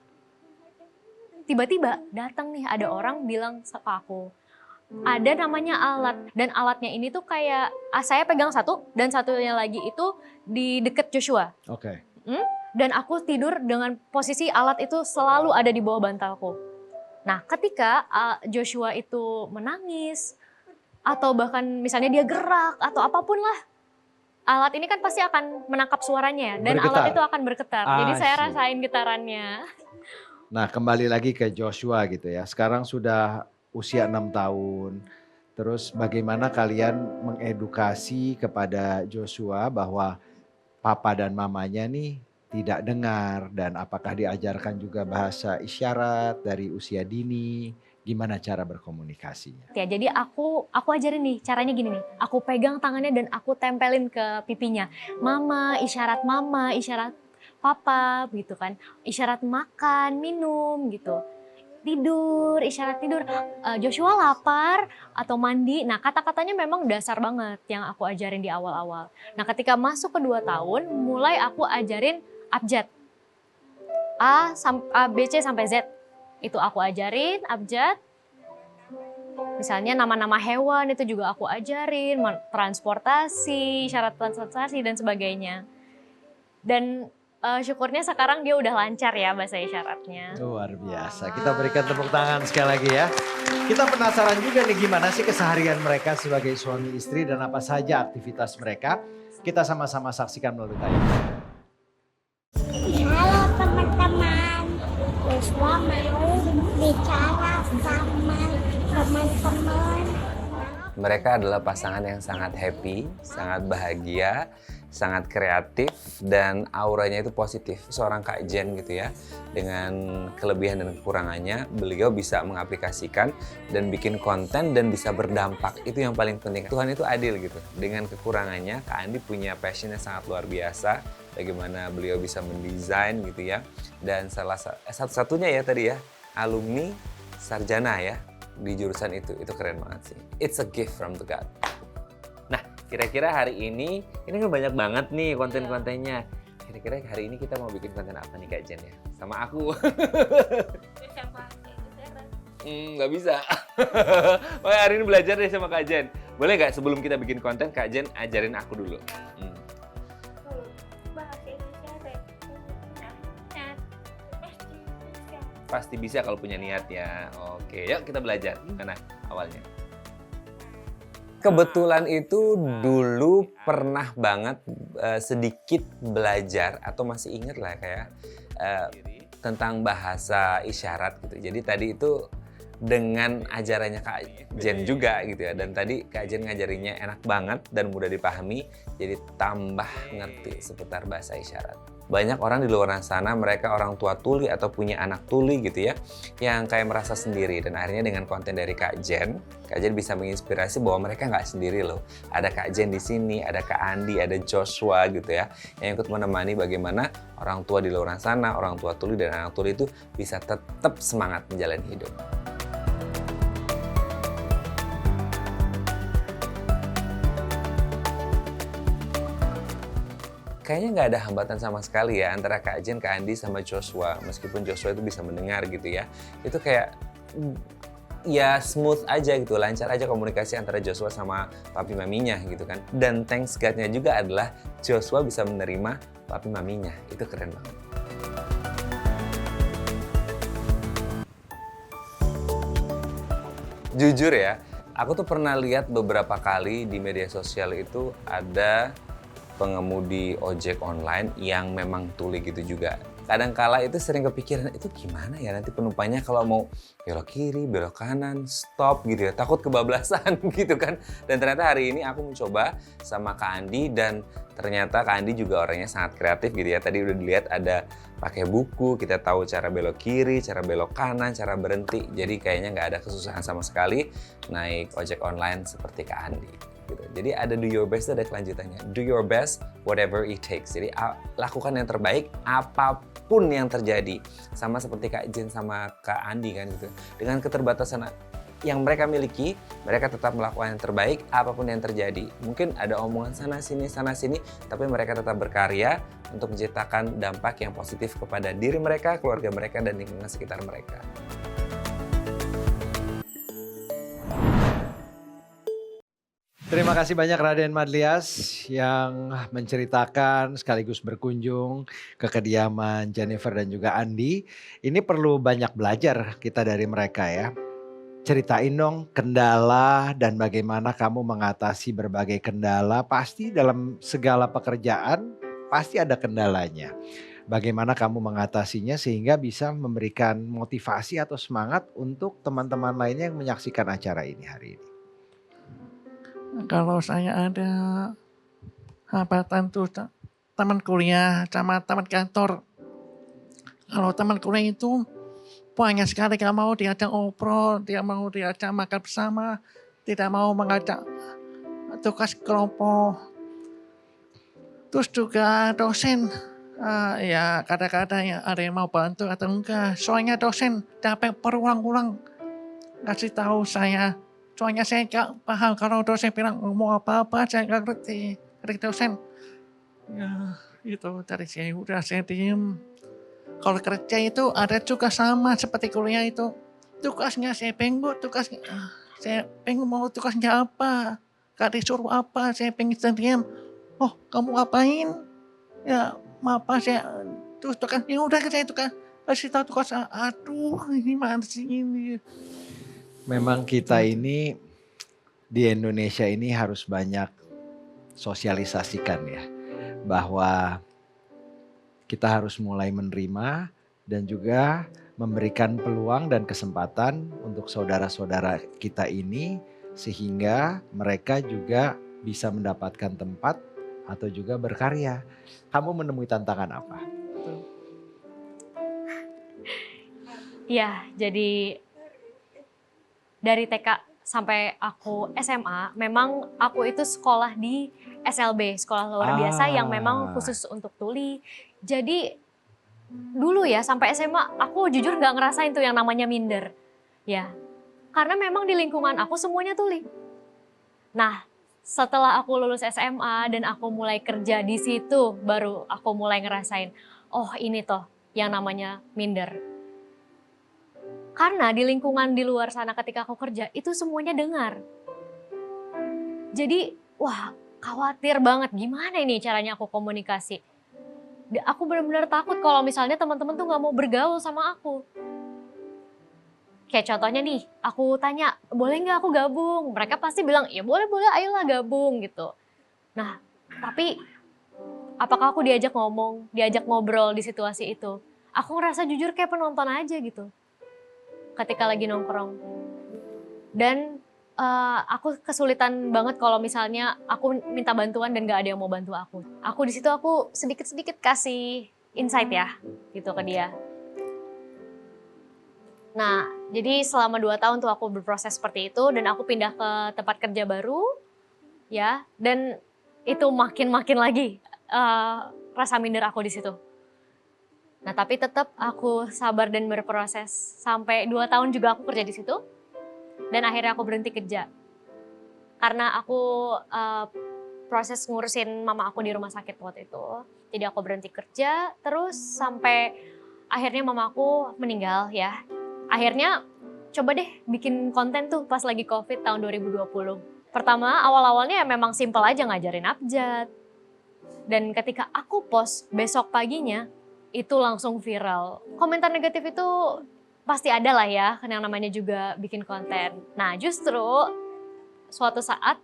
tiba-tiba datang nih ada orang bilang ke aku, ada namanya alat dan alatnya ini tuh kayak saya pegang satu dan satunya lagi itu di deket Joshua. Oke. Dan aku tidur dengan posisi alat itu selalu ada di bawah bantalku. Nah, ketika Joshua itu menangis, atau bahkan misalnya dia gerak atau apapun lah. Alat ini kan pasti akan menangkap suaranya ya, dan Bergetar. alat itu akan bergetar. Jadi saya Asyik. rasain getarannya. Nah, kembali lagi ke Joshua gitu ya. Sekarang sudah usia 6 tahun. Terus bagaimana kalian mengedukasi kepada Joshua bahwa papa dan mamanya nih tidak dengar, dan apakah diajarkan juga bahasa isyarat dari usia dini? Gimana cara berkomunikasinya? Ya, jadi aku ajarin nih, caranya gini nih. Aku pegang tangannya dan aku tempelin ke pipinya. Mama, isyarat papa gitu kan. Isyarat makan, minum gitu. Tidur, isyarat tidur. Joshua lapar atau mandi. Nah, kata-katanya memang dasar banget yang aku ajarin di awal-awal. Nah, ketika masuk ke 2 tahun, mulai aku ajarin abjad. A, B, C sampai Z. Itu aku ajarin abjad. Misalnya nama-nama hewan itu juga aku ajarin, transportasi, syarat transportasi dan sebagainya. Dan syukurnya sekarang dia udah lancar ya bahasa isyaratnya. Luar biasa. Kita berikan tepuk tangan sekali lagi ya. Kita penasaran juga nih gimana sih keseharian mereka sebagai suami istri dan apa saja aktivitas mereka. Kita sama-sama saksikan melalui tayangan. Halo teman-teman, Joshua mau bicara sama teman-teman. Mereka adalah pasangan yang sangat happy, sangat bahagia, sangat kreatif, dan auranya itu positif. Seorang Kak Jen gitu ya, dengan kelebihan dan kekurangannya, beliau bisa mengaplikasikan dan bikin konten dan bisa berdampak. Itu yang paling penting. Tuhan itu adil gitu. Dengan kekurangannya, Kak Andi punya passion yang sangat luar biasa. Bagaimana beliau bisa mendesain gitu ya. Dan satu-satunya ya tadi ya, alumni sarjana ya di jurusan itu keren banget sih. It's a gift from the God. Nah, kira-kira hari ini kan banyak banget nih konten-kontennya. Kira-kira hari ini kita mau bikin konten apa nih Kak Jen ya? Sama aku. Nggak bisa. Makanya hari ini belajar deh sama Kak Jen. Boleh nggak sebelum kita bikin konten, Kak Jen ajarin aku dulu. Pasti bisa kalau punya niat ya. Oke, yuk kita belajar. Gimana awalnya? Kebetulan itu dulu pernah banget sedikit belajar atau masih ingat lah kayak tentang bahasa isyarat gitu. Jadi tadi itu dengan ajarannya Kak Jen juga gitu ya. Dan tadi Kak Jen ngajarinya enak banget dan mudah dipahami. Jadi tambah ngerti seputar bahasa isyarat. Banyak orang di luar sana, mereka orang tua tuli atau punya anak tuli gitu ya, yang kayak merasa sendiri. Dan akhirnya dengan konten dari Kak Jen bisa menginspirasi bahwa mereka nggak sendiri loh. Ada Kak Jen di sini, ada Kak Andi, ada Joshua gitu ya, yang ikut menemani bagaimana orang tua di luar sana, orang tua tuli dan anak tuli itu bisa tetap semangat menjalani hidup. Kayaknya nggak ada hambatan sama sekali ya antara Kak Jen, Kak Andi, sama Joshua. Meskipun Joshua itu bisa mendengar gitu ya. Itu kayak ya smooth aja gitu, lancar aja komunikasi antara Joshua sama papi maminya gitu kan. Dan thanks God-nya juga adalah Joshua bisa menerima papi maminya. Itu keren banget. Jujur ya, aku tuh pernah lihat beberapa kali di media sosial itu ada pengemudi ojek online yang memang tuli gitu juga. Kadangkala itu sering kepikiran, itu gimana ya nanti penumpangnya kalau mau belok kiri, belok kanan, stop gitu ya. Takut kebablasan gitu kan. Dan ternyata hari ini aku mencoba sama Kak Andi dan ternyata Kak Andi juga orangnya sangat kreatif gitu ya. Tadi udah dilihat ada pakai buku, kita tahu cara belok kiri, cara belok kanan, cara berhenti. Jadi kayaknya nggak ada kesusahan sama sekali naik ojek online seperti Kak Andi. Gitu. Jadi ada do your best, ada kelanjutannya. Do your best, whatever it takes. Jadi lakukan yang terbaik apapun yang terjadi. Sama seperti Kak Jen sama Kak Andi kan gitu. Dengan keterbatasan yang mereka miliki, mereka tetap melakukan yang terbaik apapun yang terjadi. Mungkin ada omongan sana sini, tapi mereka tetap berkarya untuk menciptakan dampak yang positif kepada diri mereka, keluarga mereka, dan lingkungan sekitar mereka. Terima kasih banyak Raden Madlias yang menceritakan sekaligus berkunjung ke kediaman Jennifer dan juga Andi. Ini perlu banyak belajar kita dari mereka ya. Ceritain dong kendala dan bagaimana kamu mengatasi berbagai kendala. Pasti dalam segala pekerjaan pasti ada kendalanya. Bagaimana kamu mengatasinya sehingga bisa memberikan motivasi atau semangat untuk teman-teman lainnya yang menyaksikan acara ini hari ini. Kalau saya ada hambatan tuh teman kuliah sama teman kantor. Kalau teman kuliah itu banyak sekali gak mau diajak ngobrol, tidak mau diajak makan bersama, tidak mau mengajak tugas kelompok. Terus juga dosen, ya kadang-kadang ya ada yang mau bantu atau enggak. Soalnya dosen capek berulang-ulang kasih tahu saya. Soalnya saya gak paham kalau dosen bilang ngomong apa-apa, saya gak ngerti dari dosen. Ya itu dari saya udah saya diem. Kalau kerja itu ada juga sama seperti kuliah itu. Tugasnya saya pengen tugasnya. Saya pengen mau tugasnya apa. Gak disuruh apa, saya pengen diam. Oh kamu ngapain? Ya maaf saya. Terus tugasnya udah saya tukar. Kasih tahu tugas. Aduh ini mana sih ini. Memang kita ini di Indonesia ini harus banyak sosialisasikan ya. Bahwa kita harus mulai menerima dan juga memberikan peluang dan kesempatan untuk saudara-saudara kita ini sehingga mereka juga bisa mendapatkan tempat atau juga berkarya. Kamu menemui tantangan apa? Ya, jadi dari TK sampai aku SMA, memang aku itu sekolah di SLB, sekolah luar biasa yang memang khusus untuk tuli. Jadi dulu ya sampai SMA aku jujur gak ngerasain tuh yang namanya minder. Ya, karena memang di lingkungan aku semuanya tuli. Nah, setelah aku lulus SMA dan aku mulai kerja di situ, baru aku mulai ngerasain, oh ini toh yang namanya minder. Karena di lingkungan di luar sana ketika aku kerja, itu semuanya dengar. Jadi, wah khawatir banget gimana ini caranya aku komunikasi. Aku benar-benar takut kalau misalnya teman-teman tuh gak mau bergaul sama aku. Kayak contohnya nih, aku tanya, boleh gak aku gabung? Mereka pasti bilang, ya boleh-boleh ayolah gabung gitu. Nah, tapi apakah aku diajak ngomong, diajak ngobrol di situasi itu? Aku ngerasa jujur kayak penonton aja gitu. Ketika lagi nongkrong. Dan aku kesulitan banget kalau misalnya aku minta bantuan dan gak ada yang mau bantu aku. Aku di situ aku sedikit-sedikit kasih insight ya gitu ke dia. Nah, jadi selama 2 tahun tuh aku berproses seperti itu dan aku pindah ke tempat kerja baru ya, dan itu makin lagi rasa minder aku di situ. Nah, tapi tetap aku sabar dan berproses sampai 2 tahun juga aku kerja di situ. Dan akhirnya aku berhenti kerja. Karena aku proses ngurusin mama aku di rumah sakit waktu itu. Jadi aku berhenti kerja terus sampai akhirnya mama aku meninggal ya. Akhirnya coba deh bikin konten tuh pas lagi Covid tahun 2020. Pertama awal-awalnya ya memang simple aja ngajarin abjad. Dan ketika aku post besok paginya itu langsung viral. Komentar negatif itu pasti ada lah ya, kan yang namanya juga bikin konten. Nah justru suatu saat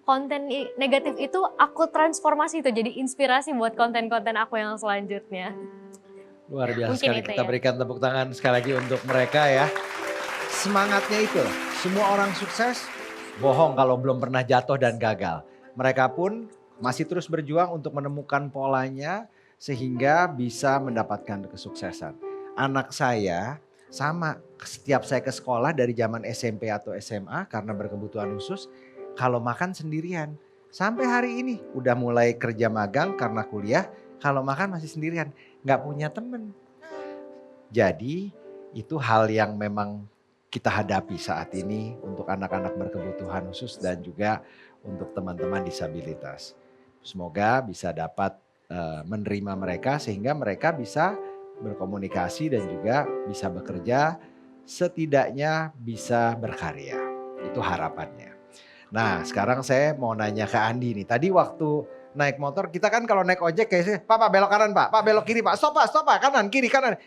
konten negatif itu aku transformasi itu jadi inspirasi buat konten-konten aku yang selanjutnya. Luar biasa Mungkin sekali, itu kita ya. berikan tepuk tangan sekali lagi untuk mereka ya. Semangatnya itu, semua orang sukses bohong kalau belum pernah jatuh dan gagal. Mereka pun masih terus berjuang untuk menemukan polanya sehingga bisa mendapatkan kesuksesan. Anak saya sama, setiap saya ke sekolah dari zaman SMP atau SMA karena berkebutuhan khusus, kalau makan sendirian. Sampai hari ini udah mulai kerja magang karena kuliah, kalau makan masih sendirian, nggak punya temen. Jadi itu hal yang memang kita hadapi saat ini untuk anak-anak berkebutuhan khusus dan juga untuk teman-teman disabilitas. Semoga bisa dapat menerima mereka sehingga mereka bisa berkomunikasi dan juga bisa bekerja, setidaknya bisa berkarya. Itu harapannya. Nah sekarang saya mau nanya ke Andi nih. Tadi waktu naik motor, kita kan kalau naik ojek kayak Pak belok kanan Pak belok kiri Pak, stop Pak, kanan, kiri, kanan.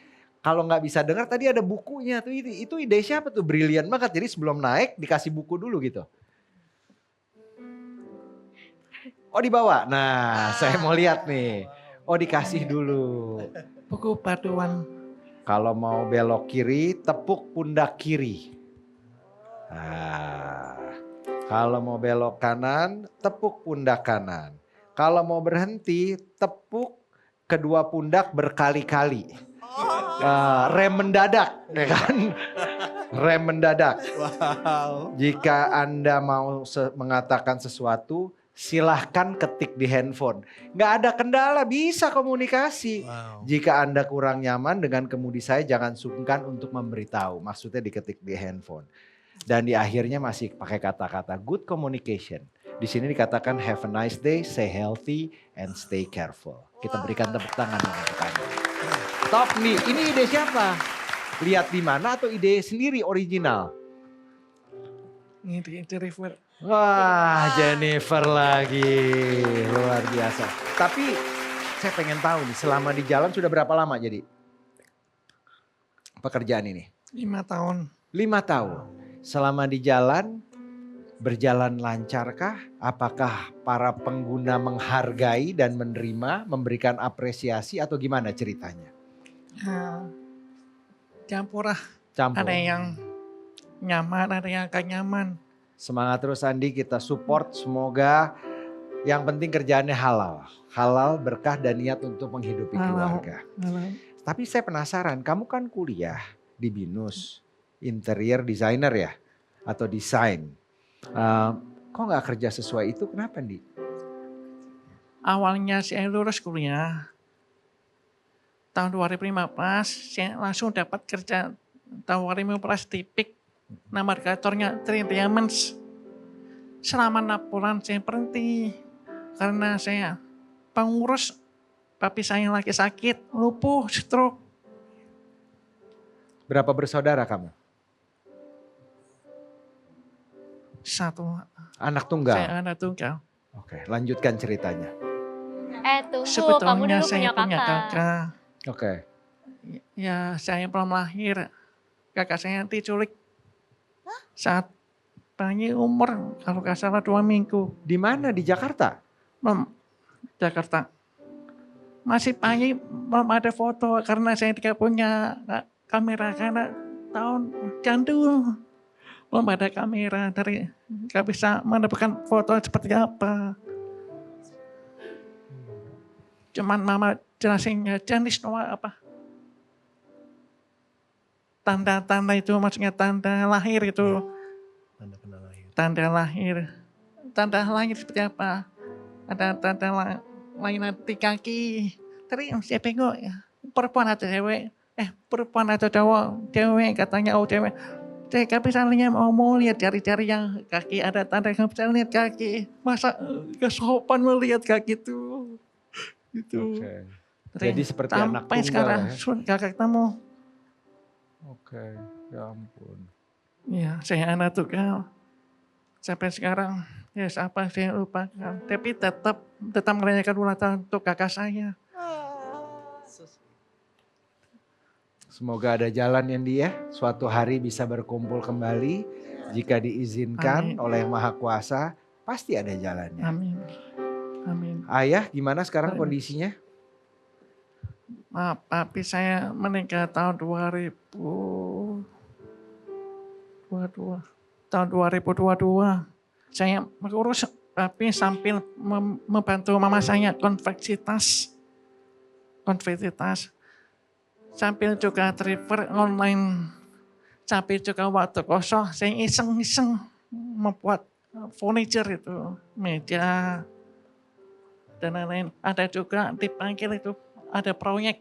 Kalau nggak bisa dengar tadi ada bukunya tuh, itu ide siapa tuh? Brilian banget. Jadi sebelum naik dikasih buku dulu gitu. Oh dibawa. Nah, saya mau lihat nih. Oh dikasih dulu. Buku paduan. Kalau mau belok kiri, tepuk pundak kiri. Nah, kalau mau belok kanan, tepuk pundak kanan. Kalau mau berhenti, tepuk kedua pundak berkali-kali. Rem mendadak, ya kan? Rem mendadak. Wow. Jika Anda mau mengatakan sesuatu, silahkan ketik di handphone. Nggak ada kendala, bisa komunikasi. Wow. Jika Anda kurang nyaman dengan kemudi saya, jangan sungkan untuk memberitahu. Maksudnya diketik di handphone. Dan di akhirnya masih pakai kata-kata good communication. Di sini dikatakan have a nice day, stay healthy, and stay careful. Kita berikan tepuk tangan untuk Anda. Top nih, ini ide siapa? Lihat di mana atau ide sendiri original? Ini Jennifer. Wah, Jennifer lagi. Luar biasa. Tapi saya pengen tahu nih, selama di jalan sudah berapa lama jadi pekerjaan ini? 5 tahun. 5 tahun. Selama di jalan, berjalan lancarkah? Apakah para pengguna menghargai dan menerima, memberikan apresiasi atau gimana ceritanya? Campur lah. Campur. Ada yang nyaman, ada yang gak nyaman. Semangat terus Andi, kita support, semoga yang penting kerjaannya halal. Halal, berkah dan niat untuk menghidupi keluarga. Tapi saya penasaran, kamu kan kuliah di BINUS, interior designer ya? Atau desain. Kok gak kerja sesuai itu, kenapa Andi? Awalnya saya lulus kuliah. Tahun 2015 saya langsung dapat kerja tahun 2015 di PIK. Nama kantornya Tri Diamonds. Selama 6 bulan saya berhenti. Karena saya pengurus papi saya lagi sakit, lumpuh, stroke. Berapa bersaudara kamu? 1. Anak tunggal? Saya anak tunggal. Oke, lanjutkan ceritanya. Tunggu, kamu Sebetulnya dulu saya punya kakak. kakak. Oke. Ya saya belum lahir. Kakak saya diculik. Saat bayi umur kalau gak salah 2 minggu. Di mana? Di Jakarta? Jakarta. Masih bayi belum ada foto karena saya tidak punya kamera karena tahun jadul. Belum ada kamera dari gak bisa mendapatkan foto seperti apa. Cuman mama jelasinnya jenis apa. Tanda-tanda itu maksudnya tanda lahir itu. Tanda lahir. Tanda lahir seperti apa? Ada tanda lain di kaki. Tapi saya bingung ya. Perempuan atau cewek? Perempuan atau cowok? Cewek katanya cewek. Saya gak bisa lihat, mau lihat jari-jari yang kaki ada tanda gak bisa lihat kaki. Masa gak sopan melihat kaki itu. Gitu. Jadi seperti anak tunggal sekarang gak ketemu. Oke, ya ampun. Ya, saya anak tunggal. Sampai sekarang, ya apa saya lupakan. Tapi tetap merayakan ulang tahun untuk kakak saya. Semoga ada jalan yang dia suatu hari bisa berkumpul kembali. Jika diizinkan oleh Maha Kuasa, pasti ada jalannya. Amin. Amin. Ayah gimana sekarang kondisinya? Papi saya meninggal tahun 2022. Tahun 2022. Saya mengurus papi sambil membantu mama saya konveksi tas. Sambil juga driver online. Sambil juga waktu kosong saya iseng-iseng membuat furniture itu. Meja dan lain-lain. Ada juga dipanggil itu ada proyek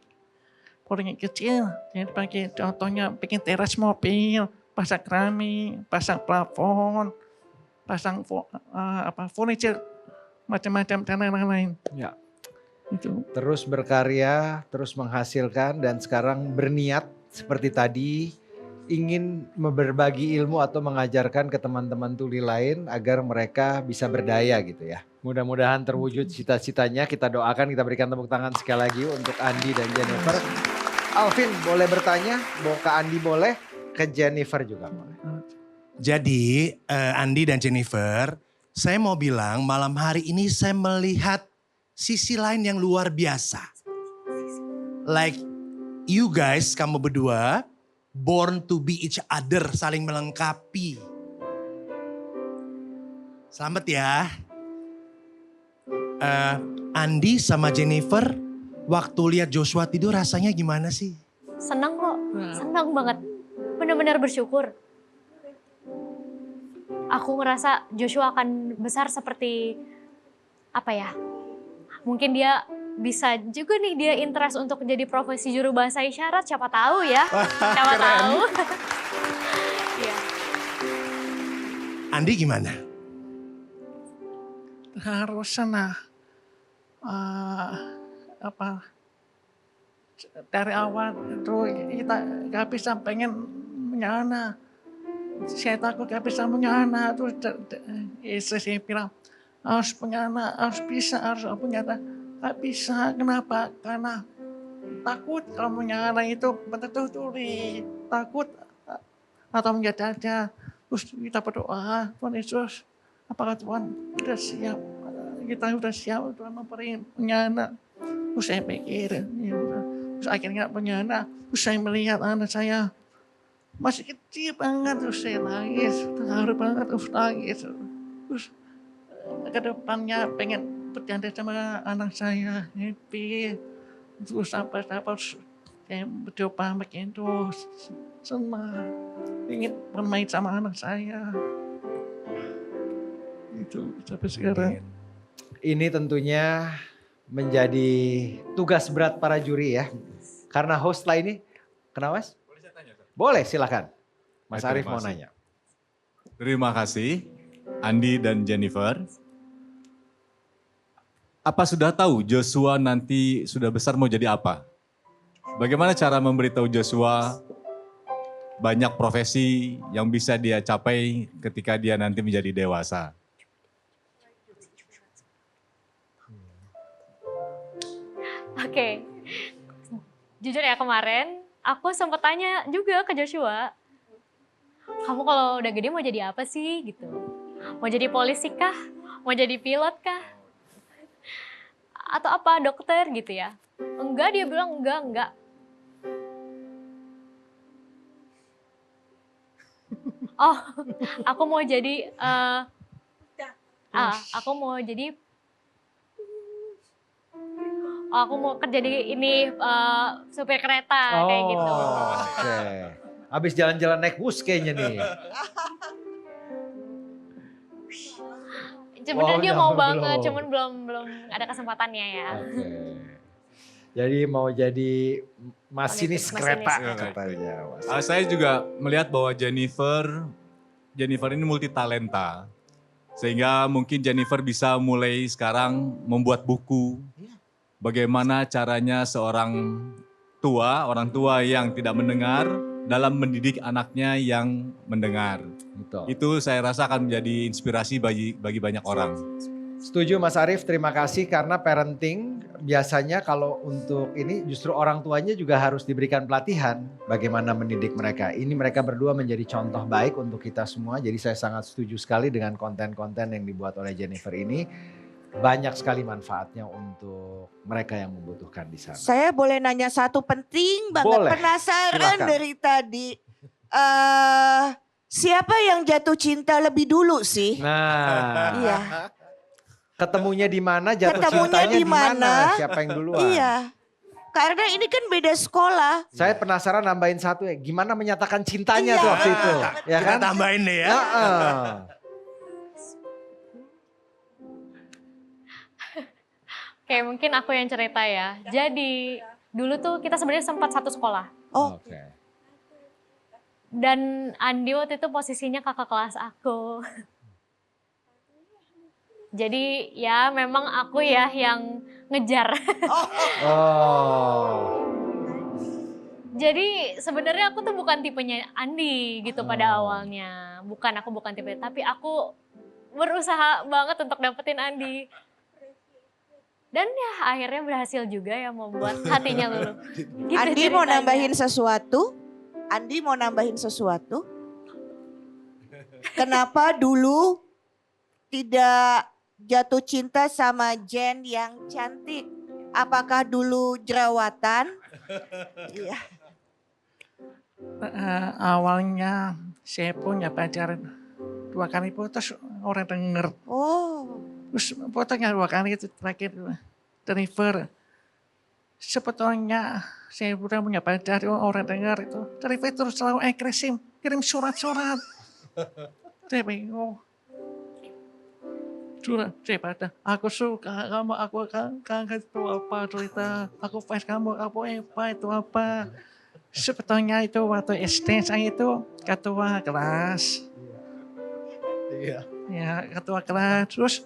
kecil. Jadi dipanggil contohnya bikin teras mobil, pasang keramik, pasang plafon, pasang furniture, macam-macam dan lain-lain. Ya. Itu. Terus berkarya, terus menghasilkan dan sekarang berniat seperti tadi ingin berbagi ilmu atau mengajarkan ke teman-teman tuli lain agar mereka bisa berdaya gitu ya. Mudah-mudahan terwujud cita-citanya. Kita doakan, kita berikan tepuk tangan sekali lagi untuk Andi dan Jennifer. Alvin boleh bertanya, mau ke Andi boleh, ke Jennifer juga boleh. Jadi Andi dan Jennifer, saya mau bilang malam hari ini saya melihat sisi lain yang luar biasa. Like you guys, kamu berdua, born to be each other, saling melengkapi. Selamat ya. Andi sama Jennifer, waktu lihat Joshua tidur rasanya gimana sih? Senang kok, senang banget. Benar-benar bersyukur. Aku ngerasa Joshua akan besar seperti apa ya? Mungkin dia bisa juga nih dia interest untuk jadi profesi juru bahasa isyarat, siapa tahu ya. Siapa tahu. Iya. Andi gimana? Harus sana dari awal itu kita gak bisa pengen punya anak. Saya takut gak bisa punya anak. Terus istri saya bilang harus punya anak, harus bisa, harus punya anak. Gak bisa, kenapa? Karena takut kalau punya anak itu betul-betul takut atau menjadi aja. Terus kita berdoa, Tuhan Yesus, apakah Tuhan sudah siap? Kita sudah siap Tuhan memberi punya anak. Terus saya pikir, ya udah. Terus akhirnya punya anak. Terus saya melihat anak saya masih kecil banget. Terus saya nangis, terharu banget, terus nangis. Terus ke depannya pengen bercanda sama anak saya, happy. Terus sampai saya berdoa begitu, senang. Ingin bermain sama anak saya. Itu sampai sekarang. Ini tentunya menjadi tugas berat para juri ya. Karena host lah ini, kenapa Mas? Boleh saya tanya? Boleh, silakan. Mas Arief mau nanya. Terima kasih Andi dan Jennifer. Apa sudah tahu Joshua nanti sudah besar mau jadi apa? Bagaimana cara memberitahu Joshua banyak profesi yang bisa dia capai ketika dia nanti menjadi dewasa? Oke, jujur ya kemarin aku sempat tanya juga ke Joshua, kamu kalau udah gede mau jadi apa sih gitu? Mau jadi polisi kah? Mau jadi pilot kah? Atau apa, dokter gitu ya? Enggak, dia bilang enggak. Oh, aku mau jadi, aku mau kerja di ini supir kereta kayak gitu. Oke. Habis jalan-jalan naik bus kayaknya nih. Sebenarnya dia mau banget, cuman belum ada kesempatannya ya. Oke. Jadi mau jadi masinis kereta katanya. Saya juga melihat bahwa Jennifer ini multi talenta. Sehingga mungkin Jennifer bisa mulai sekarang membuat buku. Bagaimana caranya seorang orang tua yang tidak mendengar dalam mendidik anaknya yang mendengar. Betul. Itu saya rasa akan menjadi inspirasi bagi banyak orang. Setuju Mas Arief, terima kasih karena parenting biasanya kalau untuk ini justru orang tuanya juga harus diberikan pelatihan bagaimana mendidik mereka. Ini mereka berdua menjadi contoh baik untuk kita semua. Jadi saya sangat setuju sekali dengan konten-konten yang dibuat oleh Jennifer ini. Banyak sekali manfaatnya untuk mereka yang membutuhkan di sana. Saya boleh nanya satu penting banget, Boleh. penasaran Silakan. dari tadi. Siapa yang jatuh cinta lebih dulu sih? Nah, Iya. ketemunya di mana, jatuh Ketemunya cintanya di di mana, mana? siapa yang duluan? Iya. Karena ini kan beda sekolah. Saya penasaran nambahin satu ya, gimana menyatakan cintanya Iya, tuh waktu itu. Ya Kita kan? tambahin deh ya. Heeh. Oke, mungkin aku yang cerita ya. Jadi dulu tuh kita sebenarnya sempat satu sekolah. Oh. Oke. Dan Andi waktu itu posisinya kakak kelas aku. Jadi ya memang aku ya yang ngejar. Oh. Jadi sebenarnya aku tuh bukan tipenya Andi gitu pada awalnya. Aku bukan tipe, tapi aku berusaha banget untuk dapetin Andi. Dan ya akhirnya berhasil juga ya membuat hatinya luluh. Gitu Andi mau ceritanya. nambahin sesuatu? Andi mau nambahin sesuatu? Kenapa dulu tidak jatuh cinta sama Jen yang cantik? Apakah dulu jerawatan? Iya. Awalnya saya punya pacar 2 kali putus orang denger. Oh. Terus fotonya 2 kali itu terakhir deliver. Sebetulnya saya udah punya pacar orang dengar itu. Deliver terus selalu agresif, kirim surat-surat. Saya bingung. Surat, saya pada aku suka kamu, aku kangen itu apa cerita. Aku fans kamu, apa itu apa. Sebetulnya itu waktu SD saya itu ketua kelas. Iya. Ya ketua kelas, terus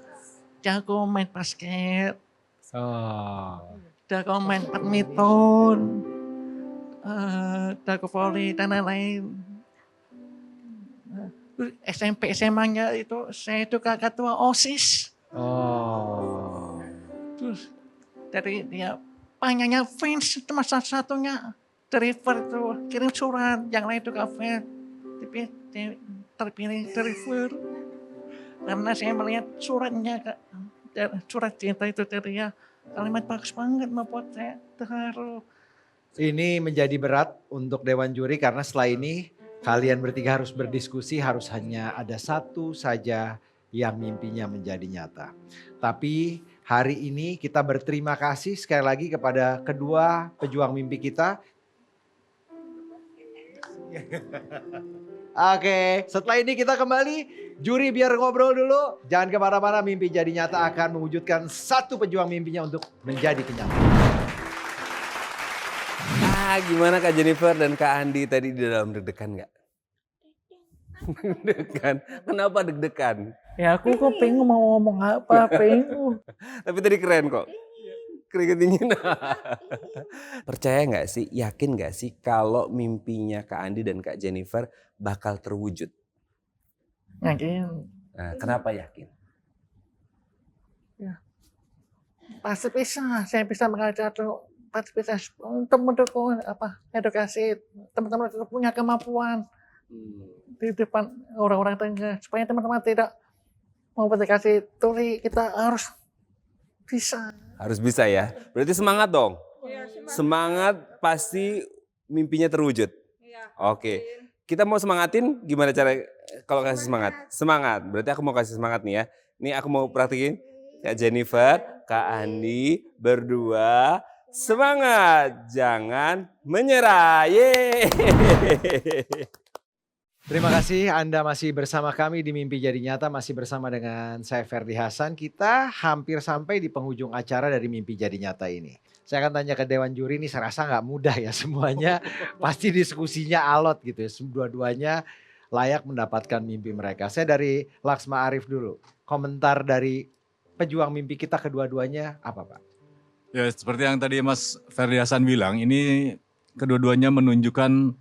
jago main basket. Jago main badminton. Jago volley dan lain-lain. SMP SMA-nya itu saya itu ketua OSIS. Terus dari dia banyaknya fans cuma satu-satunya deliver itu kirim surat, yang lain itu kafe tapi terpilih deliver karena saya melihat suratnya surat cinta itu dari dia kalimat bagus banget membuat saya terharu. Ini menjadi berat untuk Dewan Juri karena setelah ini kalian bertiga harus berdiskusi, harus hanya ada satu saja yang mimpinya menjadi nyata. Tapi hari ini kita berterima kasih sekali lagi kepada kedua pejuang mimpi kita. Oke, setelah ini kita kembali. Juri biar ngobrol dulu. Jangan kemana-mana, mimpi jadi nyata akan mewujudkan satu pejuang mimpinya untuk menjadi kenyataan. Gimana Kak Jennifer dan Kak Andi tadi di dalam deg-degan nggak? Deg-degan. Kenapa deg-degan? Ya aku kok pengen mau ngomong apa, pengen. Tapi tadi keren kok. Keringet dingin. Percaya nggak sih, yakin nggak sih kalau mimpinya Kak Andi dan Kak Jennifer bakal terwujud? Yakin. Nah, kenapa yakin? Ya. Pasti bisa, saya bisa mengajar tuh. Pasti bisa untuk mendukung edukasi teman-teman itu punya kemampuan di depan orang-orang tengah supaya teman-teman tidak mau berdikasi tuli, kita harus bisa. Harus bisa ya. Berarti semangat dong. Semangat pasti mimpinya terwujud. Oke. Kita mau semangatin gimana cara kalau kasih semangat? Semangat. Berarti aku mau kasih semangat nih ya. Nih aku mau praktekin. Kak Jennifer, Kak Andi berdua semangat, jangan menyerah. Yeay. Terima kasih Anda masih bersama kami di Mimpi Jadi Nyata, masih bersama dengan saya Ferdi Hasan. Kita hampir sampai di penghujung acara dari Mimpi Jadi Nyata ini. Saya akan tanya ke Dewan Juri ini, saya rasa nggak mudah ya semuanya. Pasti diskusinya alot gitu ya, dua-duanya layak mendapatkan mimpi mereka. Saya dari Laksma Arif dulu, komentar dari pejuang mimpi kita kedua-duanya apa Pak? Ya seperti yang tadi Mas Ferdi Hasan bilang, ini kedua-duanya menunjukkan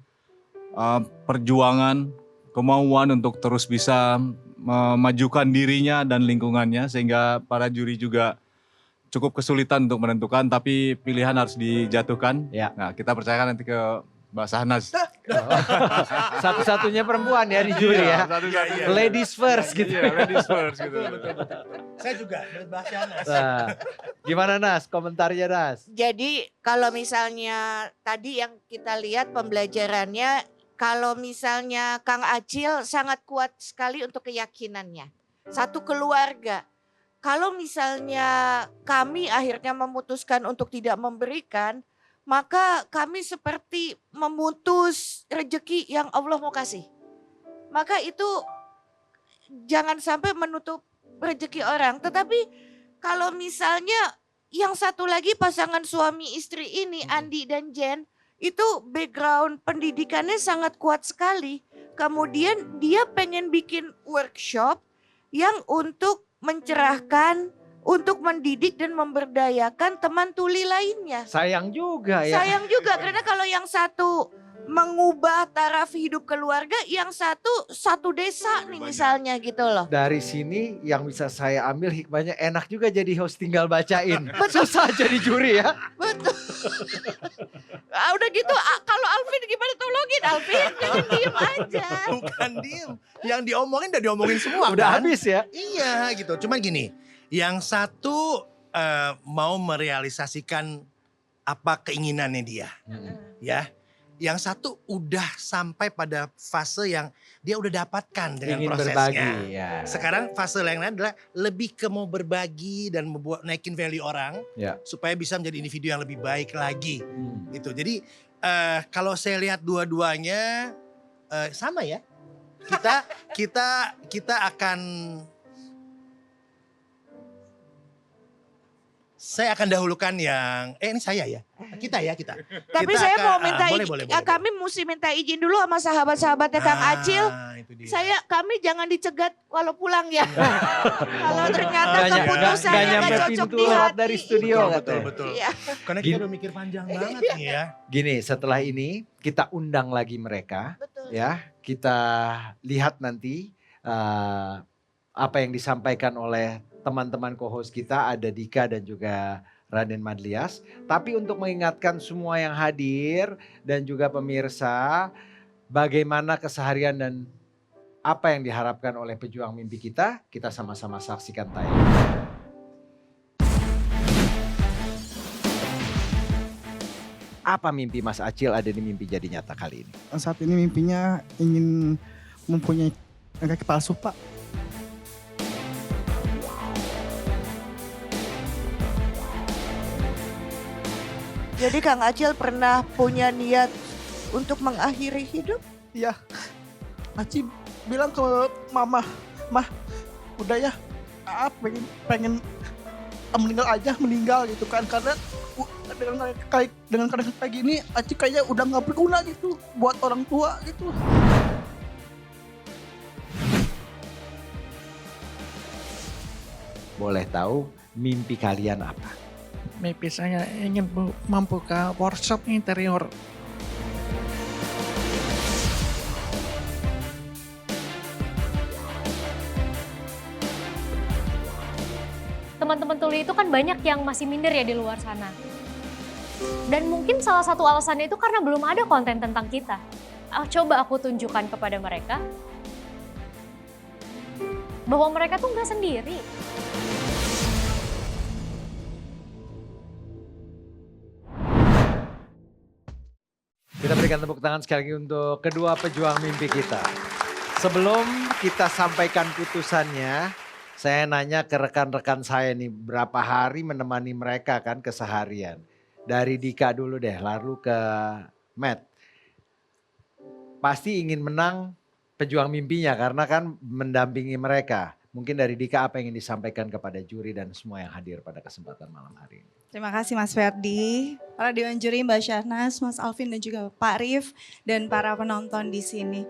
perjuangan, kemauan untuk terus bisa memajukan dirinya dan lingkungannya sehingga para juri juga cukup kesulitan untuk menentukan tapi pilihan harus dijatuhkan. Ya. Nah kita percayakan nanti ke Mbak Sahnas. Satu-satunya perempuan ya di juri ya. Ladies first gitu. Iya, ladies first gitu. Betul. Saya juga berbahasa Nas. Nah, gimana Nas? Komentarnya Nas? Jadi kalau misalnya tadi yang kita lihat pembelajarannya, kalau misalnya Kang Acil sangat kuat sekali untuk keyakinannya. Satu keluarga. Kalau misalnya kami akhirnya memutuskan untuk tidak memberikan, maka kami seperti memutus rezeki yang Allah mau kasih. Maka itu jangan sampai menutup rezeki orang. Tetapi kalau misalnya yang satu lagi pasangan suami istri ini, Andi dan Jen, itu background pendidikannya sangat kuat sekali. Kemudian dia pengen bikin workshop yang untuk mencerahkan, untuk mendidik dan memberdayakan teman tuli lainnya. Sayang juga ya. Sayang juga karena kalau yang satu mengubah taraf hidup keluarga yang satu desa nih misalnya gitu loh. Dari sini yang bisa saya ambil hikmahnya, enak juga jadi host tinggal bacain. Susah jadi juri ya. Betul. Udah gitu kalau Alvin gimana, tolongin Alvin, jangan diem aja. Bukan diem, yang diomongin udah diomongin semua Udah kan? habis ya? Iya gitu, cuman gini, yang satu mau merealisasikan apa keinginannya dia, ya. Yang satu udah sampai pada fase yang dia udah dapatkan dengan Ingin prosesnya. berbagi, ya. Sekarang fase yang lain adalah lebih ke mau berbagi dan membuat naikin value orang Ya. supaya bisa menjadi individu yang lebih baik lagi. Gitu. Jadi kalau saya lihat dua-duanya sama ya. Kita akan saya akan dahulukan yang ini saya ya. Kita. Tapi Kita saya akan- mau minta boleh, izin, boleh. kami mesti minta izin dulu sama sahabat-sahabatnya Kang Acil. Kami jangan dicegat walau pulang ya. Kalau ternyata keputusannya nyampe nggak cocok pintu di lewat hati. dari studio. katanya. Betul. Iya. Karena kita udah mikir panjang banget nih ya. Gini, setelah ini kita undang lagi mereka, ya. Kita lihat nanti apa yang disampaikan oleh teman-teman co-host kita, ada Dika dan juga Raden Madlias. Tapi untuk mengingatkan semua yang hadir dan juga pemirsa, bagaimana keseharian dan apa yang diharapkan oleh pejuang mimpi kita sama-sama saksikan tayangan. Apa mimpi Mas Acil ada di Mimpi Jadi Nyata kali ini? Saat ini mimpinya ingin mempunyai kaki palsu, Pak. Jadi Kang Acil pernah punya niat untuk mengakhiri hidup? Iya. Aci bilang ke mama, "Mah, udah ya, pengen meninggal gitu kan, karena dengan keadaan kayak gini Aci kayaknya udah nggak berguna gitu buat orang tua gitu." Boleh tahu mimpi kalian apa? Mimpi saya ingin membuka workshop interior. Teman-teman tuli itu kan banyak yang masih minder ya di luar sana. Dan mungkin salah satu alasannya itu karena belum ada konten tentang kita. Coba aku tunjukkan kepada mereka bahwa mereka tuh nggak sendiri. Kita berikan tepuk tangan sekali lagi untuk kedua pejuang mimpi kita. Sebelum kita sampaikan putusannya, saya nanya ke rekan-rekan saya nih, berapa hari menemani mereka kan keseharian. Dari Dika dulu deh, lalu ke Matt. Pasti ingin menang pejuang mimpinya karena kan mendampingi mereka. Mungkin dari Dika apa yang ingin disampaikan kepada juri dan semua yang hadir pada kesempatan malam hari ini. Terima kasih Mas Ferdi, para Dewan Juri, Mbak Syahnas, Mas Alvin dan juga Pak Rif dan para penonton di sini.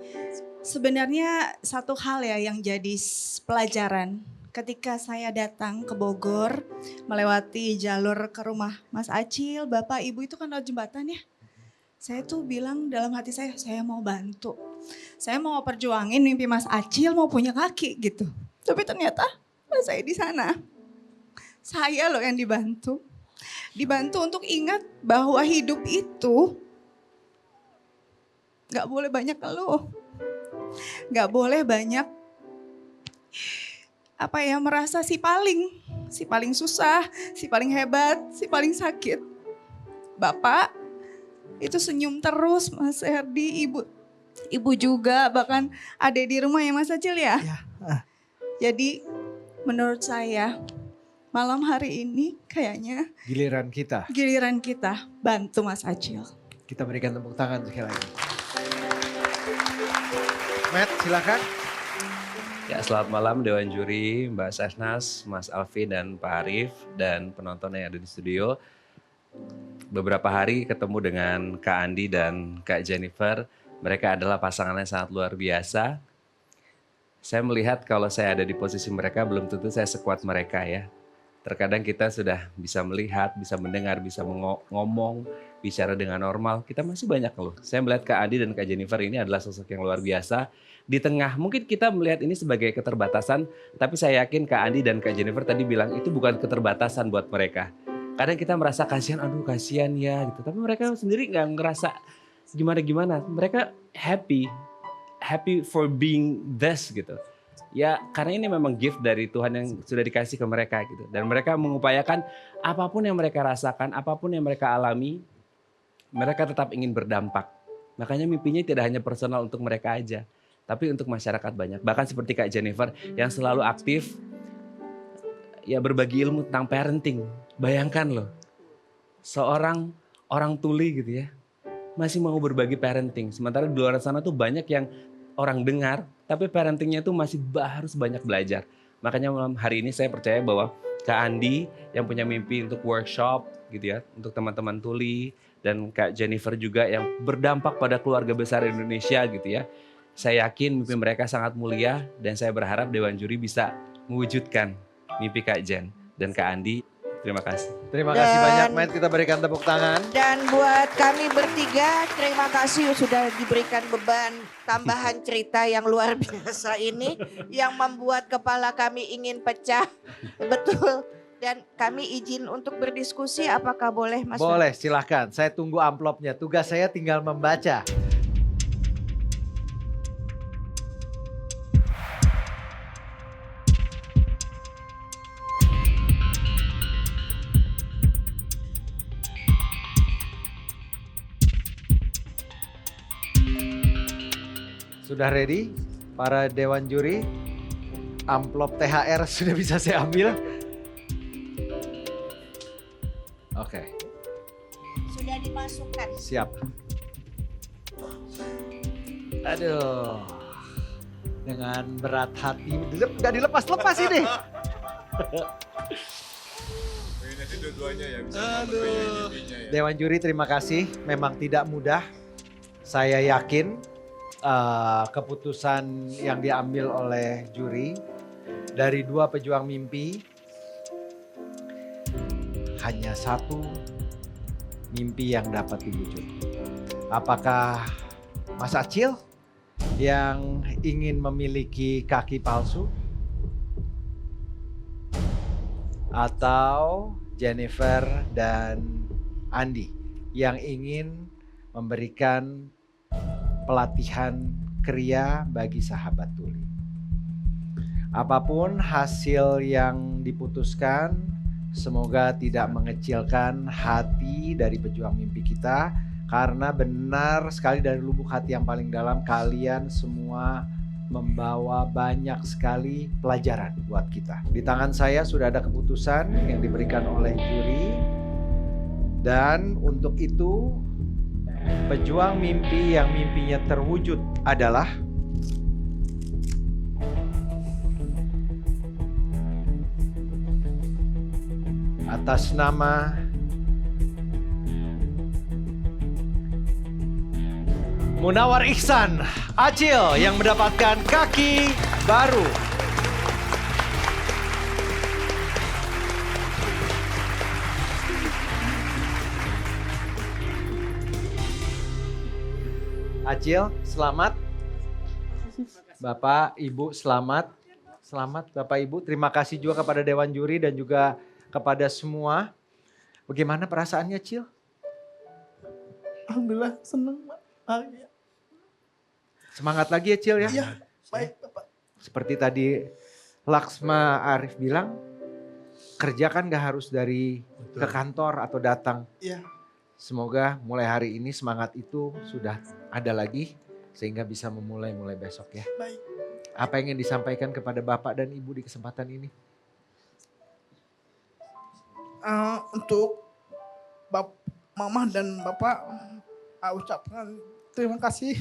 Sebenarnya satu hal ya yang jadi pelajaran ketika saya datang ke Bogor melewati jalur ke rumah Mas Acil, Bapak, Ibu itu kan lewat jembatan ya. Saya tuh bilang dalam hati saya mau bantu. Saya mau perjuangin mimpi Mas Acil mau punya kaki gitu. Tapi ternyata pas saya di sana, saya loh yang dibantu. Dibantu untuk ingat bahwa hidup itu gak boleh banyak ngeluh. Gak boleh banyak merasa si paling susah, si paling hebat, si paling sakit. Bapak itu senyum terus, Mas Herdi, ibu juga, bahkan ada di rumah ya Mas Acil ya. Jadi menurut saya malam hari ini kayaknya giliran kita bantu Mas Acil. Kita berikan tepuk tangan sekali lagi. Matt, silakan. Ya, selamat malam Dewan Juri, Mbak Syahnas, Mas Alvin dan Pak Arif dan penonton yang ada di studio. Beberapa hari ketemu dengan Kak Andi dan Kak Jennifer. Mereka adalah pasangan yang sangat luar biasa. Saya melihat kalau saya ada di posisi mereka belum tentu saya sekuat mereka ya. Terkadang kita sudah bisa melihat, bisa mendengar, bisa ngomong, bicara dengan normal. Kita masih banyak loh. Saya melihat Kak Andi dan Kak Jennifer ini adalah sosok yang luar biasa. Di tengah, mungkin kita melihat ini sebagai keterbatasan, tapi saya yakin Kak Andi dan Kak Jennifer tadi bilang itu bukan keterbatasan buat mereka. Kadang kita merasa kasihan, aduh kasihan ya gitu. Tapi mereka sendiri nggak ngerasa gimana-gimana. Mereka happy for being this gitu. Ya karena ini memang gift dari Tuhan yang sudah dikasih ke mereka gitu. Dan mereka mengupayakan apapun yang mereka rasakan, apapun yang mereka alami, mereka tetap ingin berdampak. Makanya mimpinya tidak hanya personal untuk mereka aja, tapi untuk masyarakat banyak. Bahkan seperti Kak Jennifer yang selalu aktif ya berbagi ilmu tentang parenting. Bayangkan loh, seorang orang tuli gitu ya, masih mau berbagi parenting. Sementara di luar sana tuh banyak yang orang dengar, tapi parentingnya tuh masih harus banyak belajar. Makanya malam hari ini saya percaya bahwa Kak Andi yang punya mimpi untuk workshop gitu ya, untuk teman-teman tuli, dan Kak Jennifer juga yang berdampak pada keluarga besar Indonesia gitu ya. Saya yakin mimpi mereka sangat mulia dan saya berharap Dewan Juri bisa mewujudkan mimpi Kak Jen dan Kak Andi. Terima kasih. Terima kasih banyak, Matt. Kita berikan tepuk tangan. Dan buat kami bertiga, terima kasih sudah diberikan beban tambahan cerita yang luar biasa ini, yang membuat kepala kami ingin pecah. Betul. Dan kami izin untuk berdiskusi, apakah boleh Mas? Boleh, silahkan. Saya tunggu amplopnya. Tugas saya tinggal membaca. Sudah ready para Dewan Juri? Amplop THR sudah bisa saya ambil? Oke. Sudah dimasukkan. Siap. Aduh. Dengan berat hati. Gak dilepas-lepas ini. Dewan Juri terima kasih. Memang tidak mudah. Saya yakin keputusan yang diambil oleh juri dari dua pejuang mimpi, hanya satu mimpi yang dapat diwujud. Apakah Mas Acil yang ingin memiliki kaki palsu? Atau Jennifer dan Andi yang ingin memberikan pelatihan kriya bagi sahabat tuli? Apapun hasil yang diputuskan, semoga tidak mengecilkan hati dari pejuang mimpi kita, karena benar sekali dari lubuk hati yang paling dalam kalian semua membawa banyak sekali pelajaran buat kita. Di tangan saya sudah ada keputusan yang diberikan oleh juri, dan untuk itu pejuang mimpi yang mimpinya terwujud adalah atas nama Munawar Ihsan Acil yang mendapatkan kaki baru. Acil, selamat. Bapak, Ibu, selamat. Selamat Bapak, Ibu. Terima kasih juga kepada Dewan Juri dan juga kepada semua. Bagaimana perasaannya, Cil? Alhamdulillah, senang Pak. Semangat lagi ya, Cil ya. Iya, baik Bapak. Seperti tadi Laksma Arif bilang, kerja kan gak harus dari ke kantor atau datang. Iya. Semoga mulai hari ini semangat itu sudah ada lagi sehingga bisa memulai besok ya. Baik. Apa yang ingin disampaikan kepada Bapak dan Ibu di kesempatan ini? Untuk Mama dan Bapak, ucapkan terima kasih.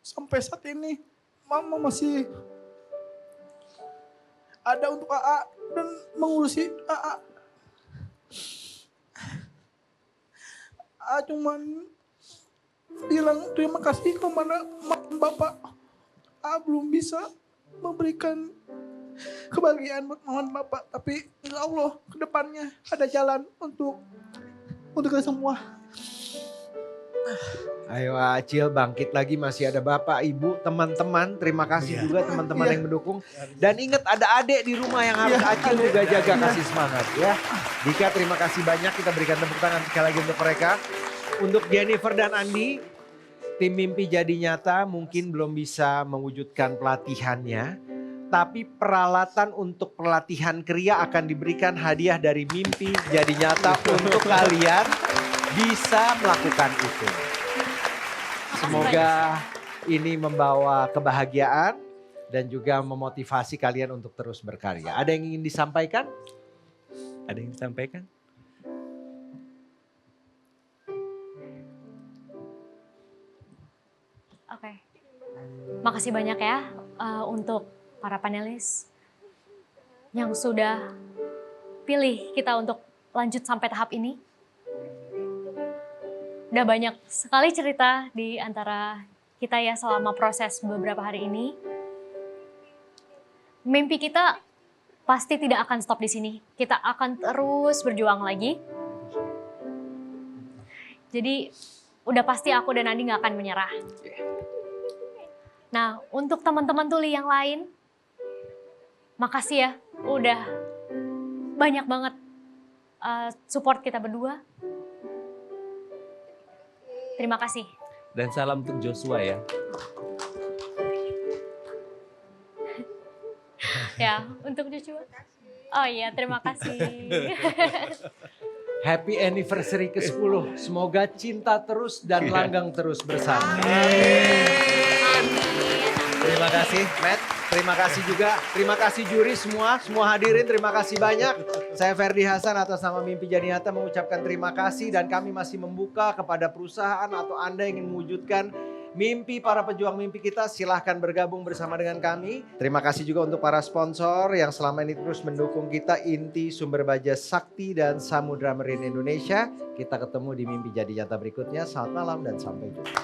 Sampai saat ini Mama masih ada untuk AA dan mengurusi AA. Cuman bilang terima kasih kepada Bapak. Belum bisa memberikan kebahagiaan buat mama dan bapak. Tapi insya Allah ke depannya ada jalan untuk kita semua. Ayo Acil bangkit lagi, masih ada bapak, ibu, teman-teman. Terima kasih juga teman-teman yang mendukung. Dan ingat ada adik di rumah yang harus Acil juga jaga, kasih semangat ya. Dika terima kasih banyak, kita berikan tepuk tangan sekali lagi untuk mereka. Untuk Jennifer dan Andi, tim Mimpi Jadi Nyata mungkin belum bisa mewujudkan pelatihannya. Tapi peralatan untuk pelatihan kriya akan diberikan hadiah dari Mimpi Jadi Nyata untuk kalian bisa melakukan itu. Semoga ini membawa kebahagiaan dan juga memotivasi kalian untuk terus berkarya. Ada yang ingin disampaikan? Ada yang disampaikan? Oke. Makasih banyak ya untuk para panelis yang sudah pilih kita untuk lanjut sampai tahap ini. Udah banyak sekali cerita di antara kita ya selama proses beberapa hari ini. Mimpi kita pasti tidak akan stop di sini. Kita akan terus berjuang lagi. Jadi udah pasti aku dan Andi gak akan menyerah. Nah untuk teman-teman tuli yang lain, makasih ya udah banyak banget support kita berdua. Terima kasih. Dan salam untuk Joshua ya. Ya, untuk Joshua. Oh iya, terima kasih. Happy anniversary ke-10. Semoga cinta terus dan langgang terus bersama. Terima kasih, Matt. Terima kasih juga. Terima kasih juri semua hadirin. Terima kasih banyak. Saya Ferdi Hasan atas nama Mimpi Jadi Nyata mengucapkan terima kasih dan kami masih membuka kepada perusahaan atau Anda yang ingin mewujudkan mimpi para pejuang mimpi kita, silahkan bergabung bersama dengan kami. Terima kasih juga untuk para sponsor yang selama ini terus mendukung kita, Inti, Sumber Baja Sakti, dan Samudra Marine Indonesia. Kita ketemu di Mimpi Jadi Nyata berikutnya. Selamat malam dan sampai jumpa.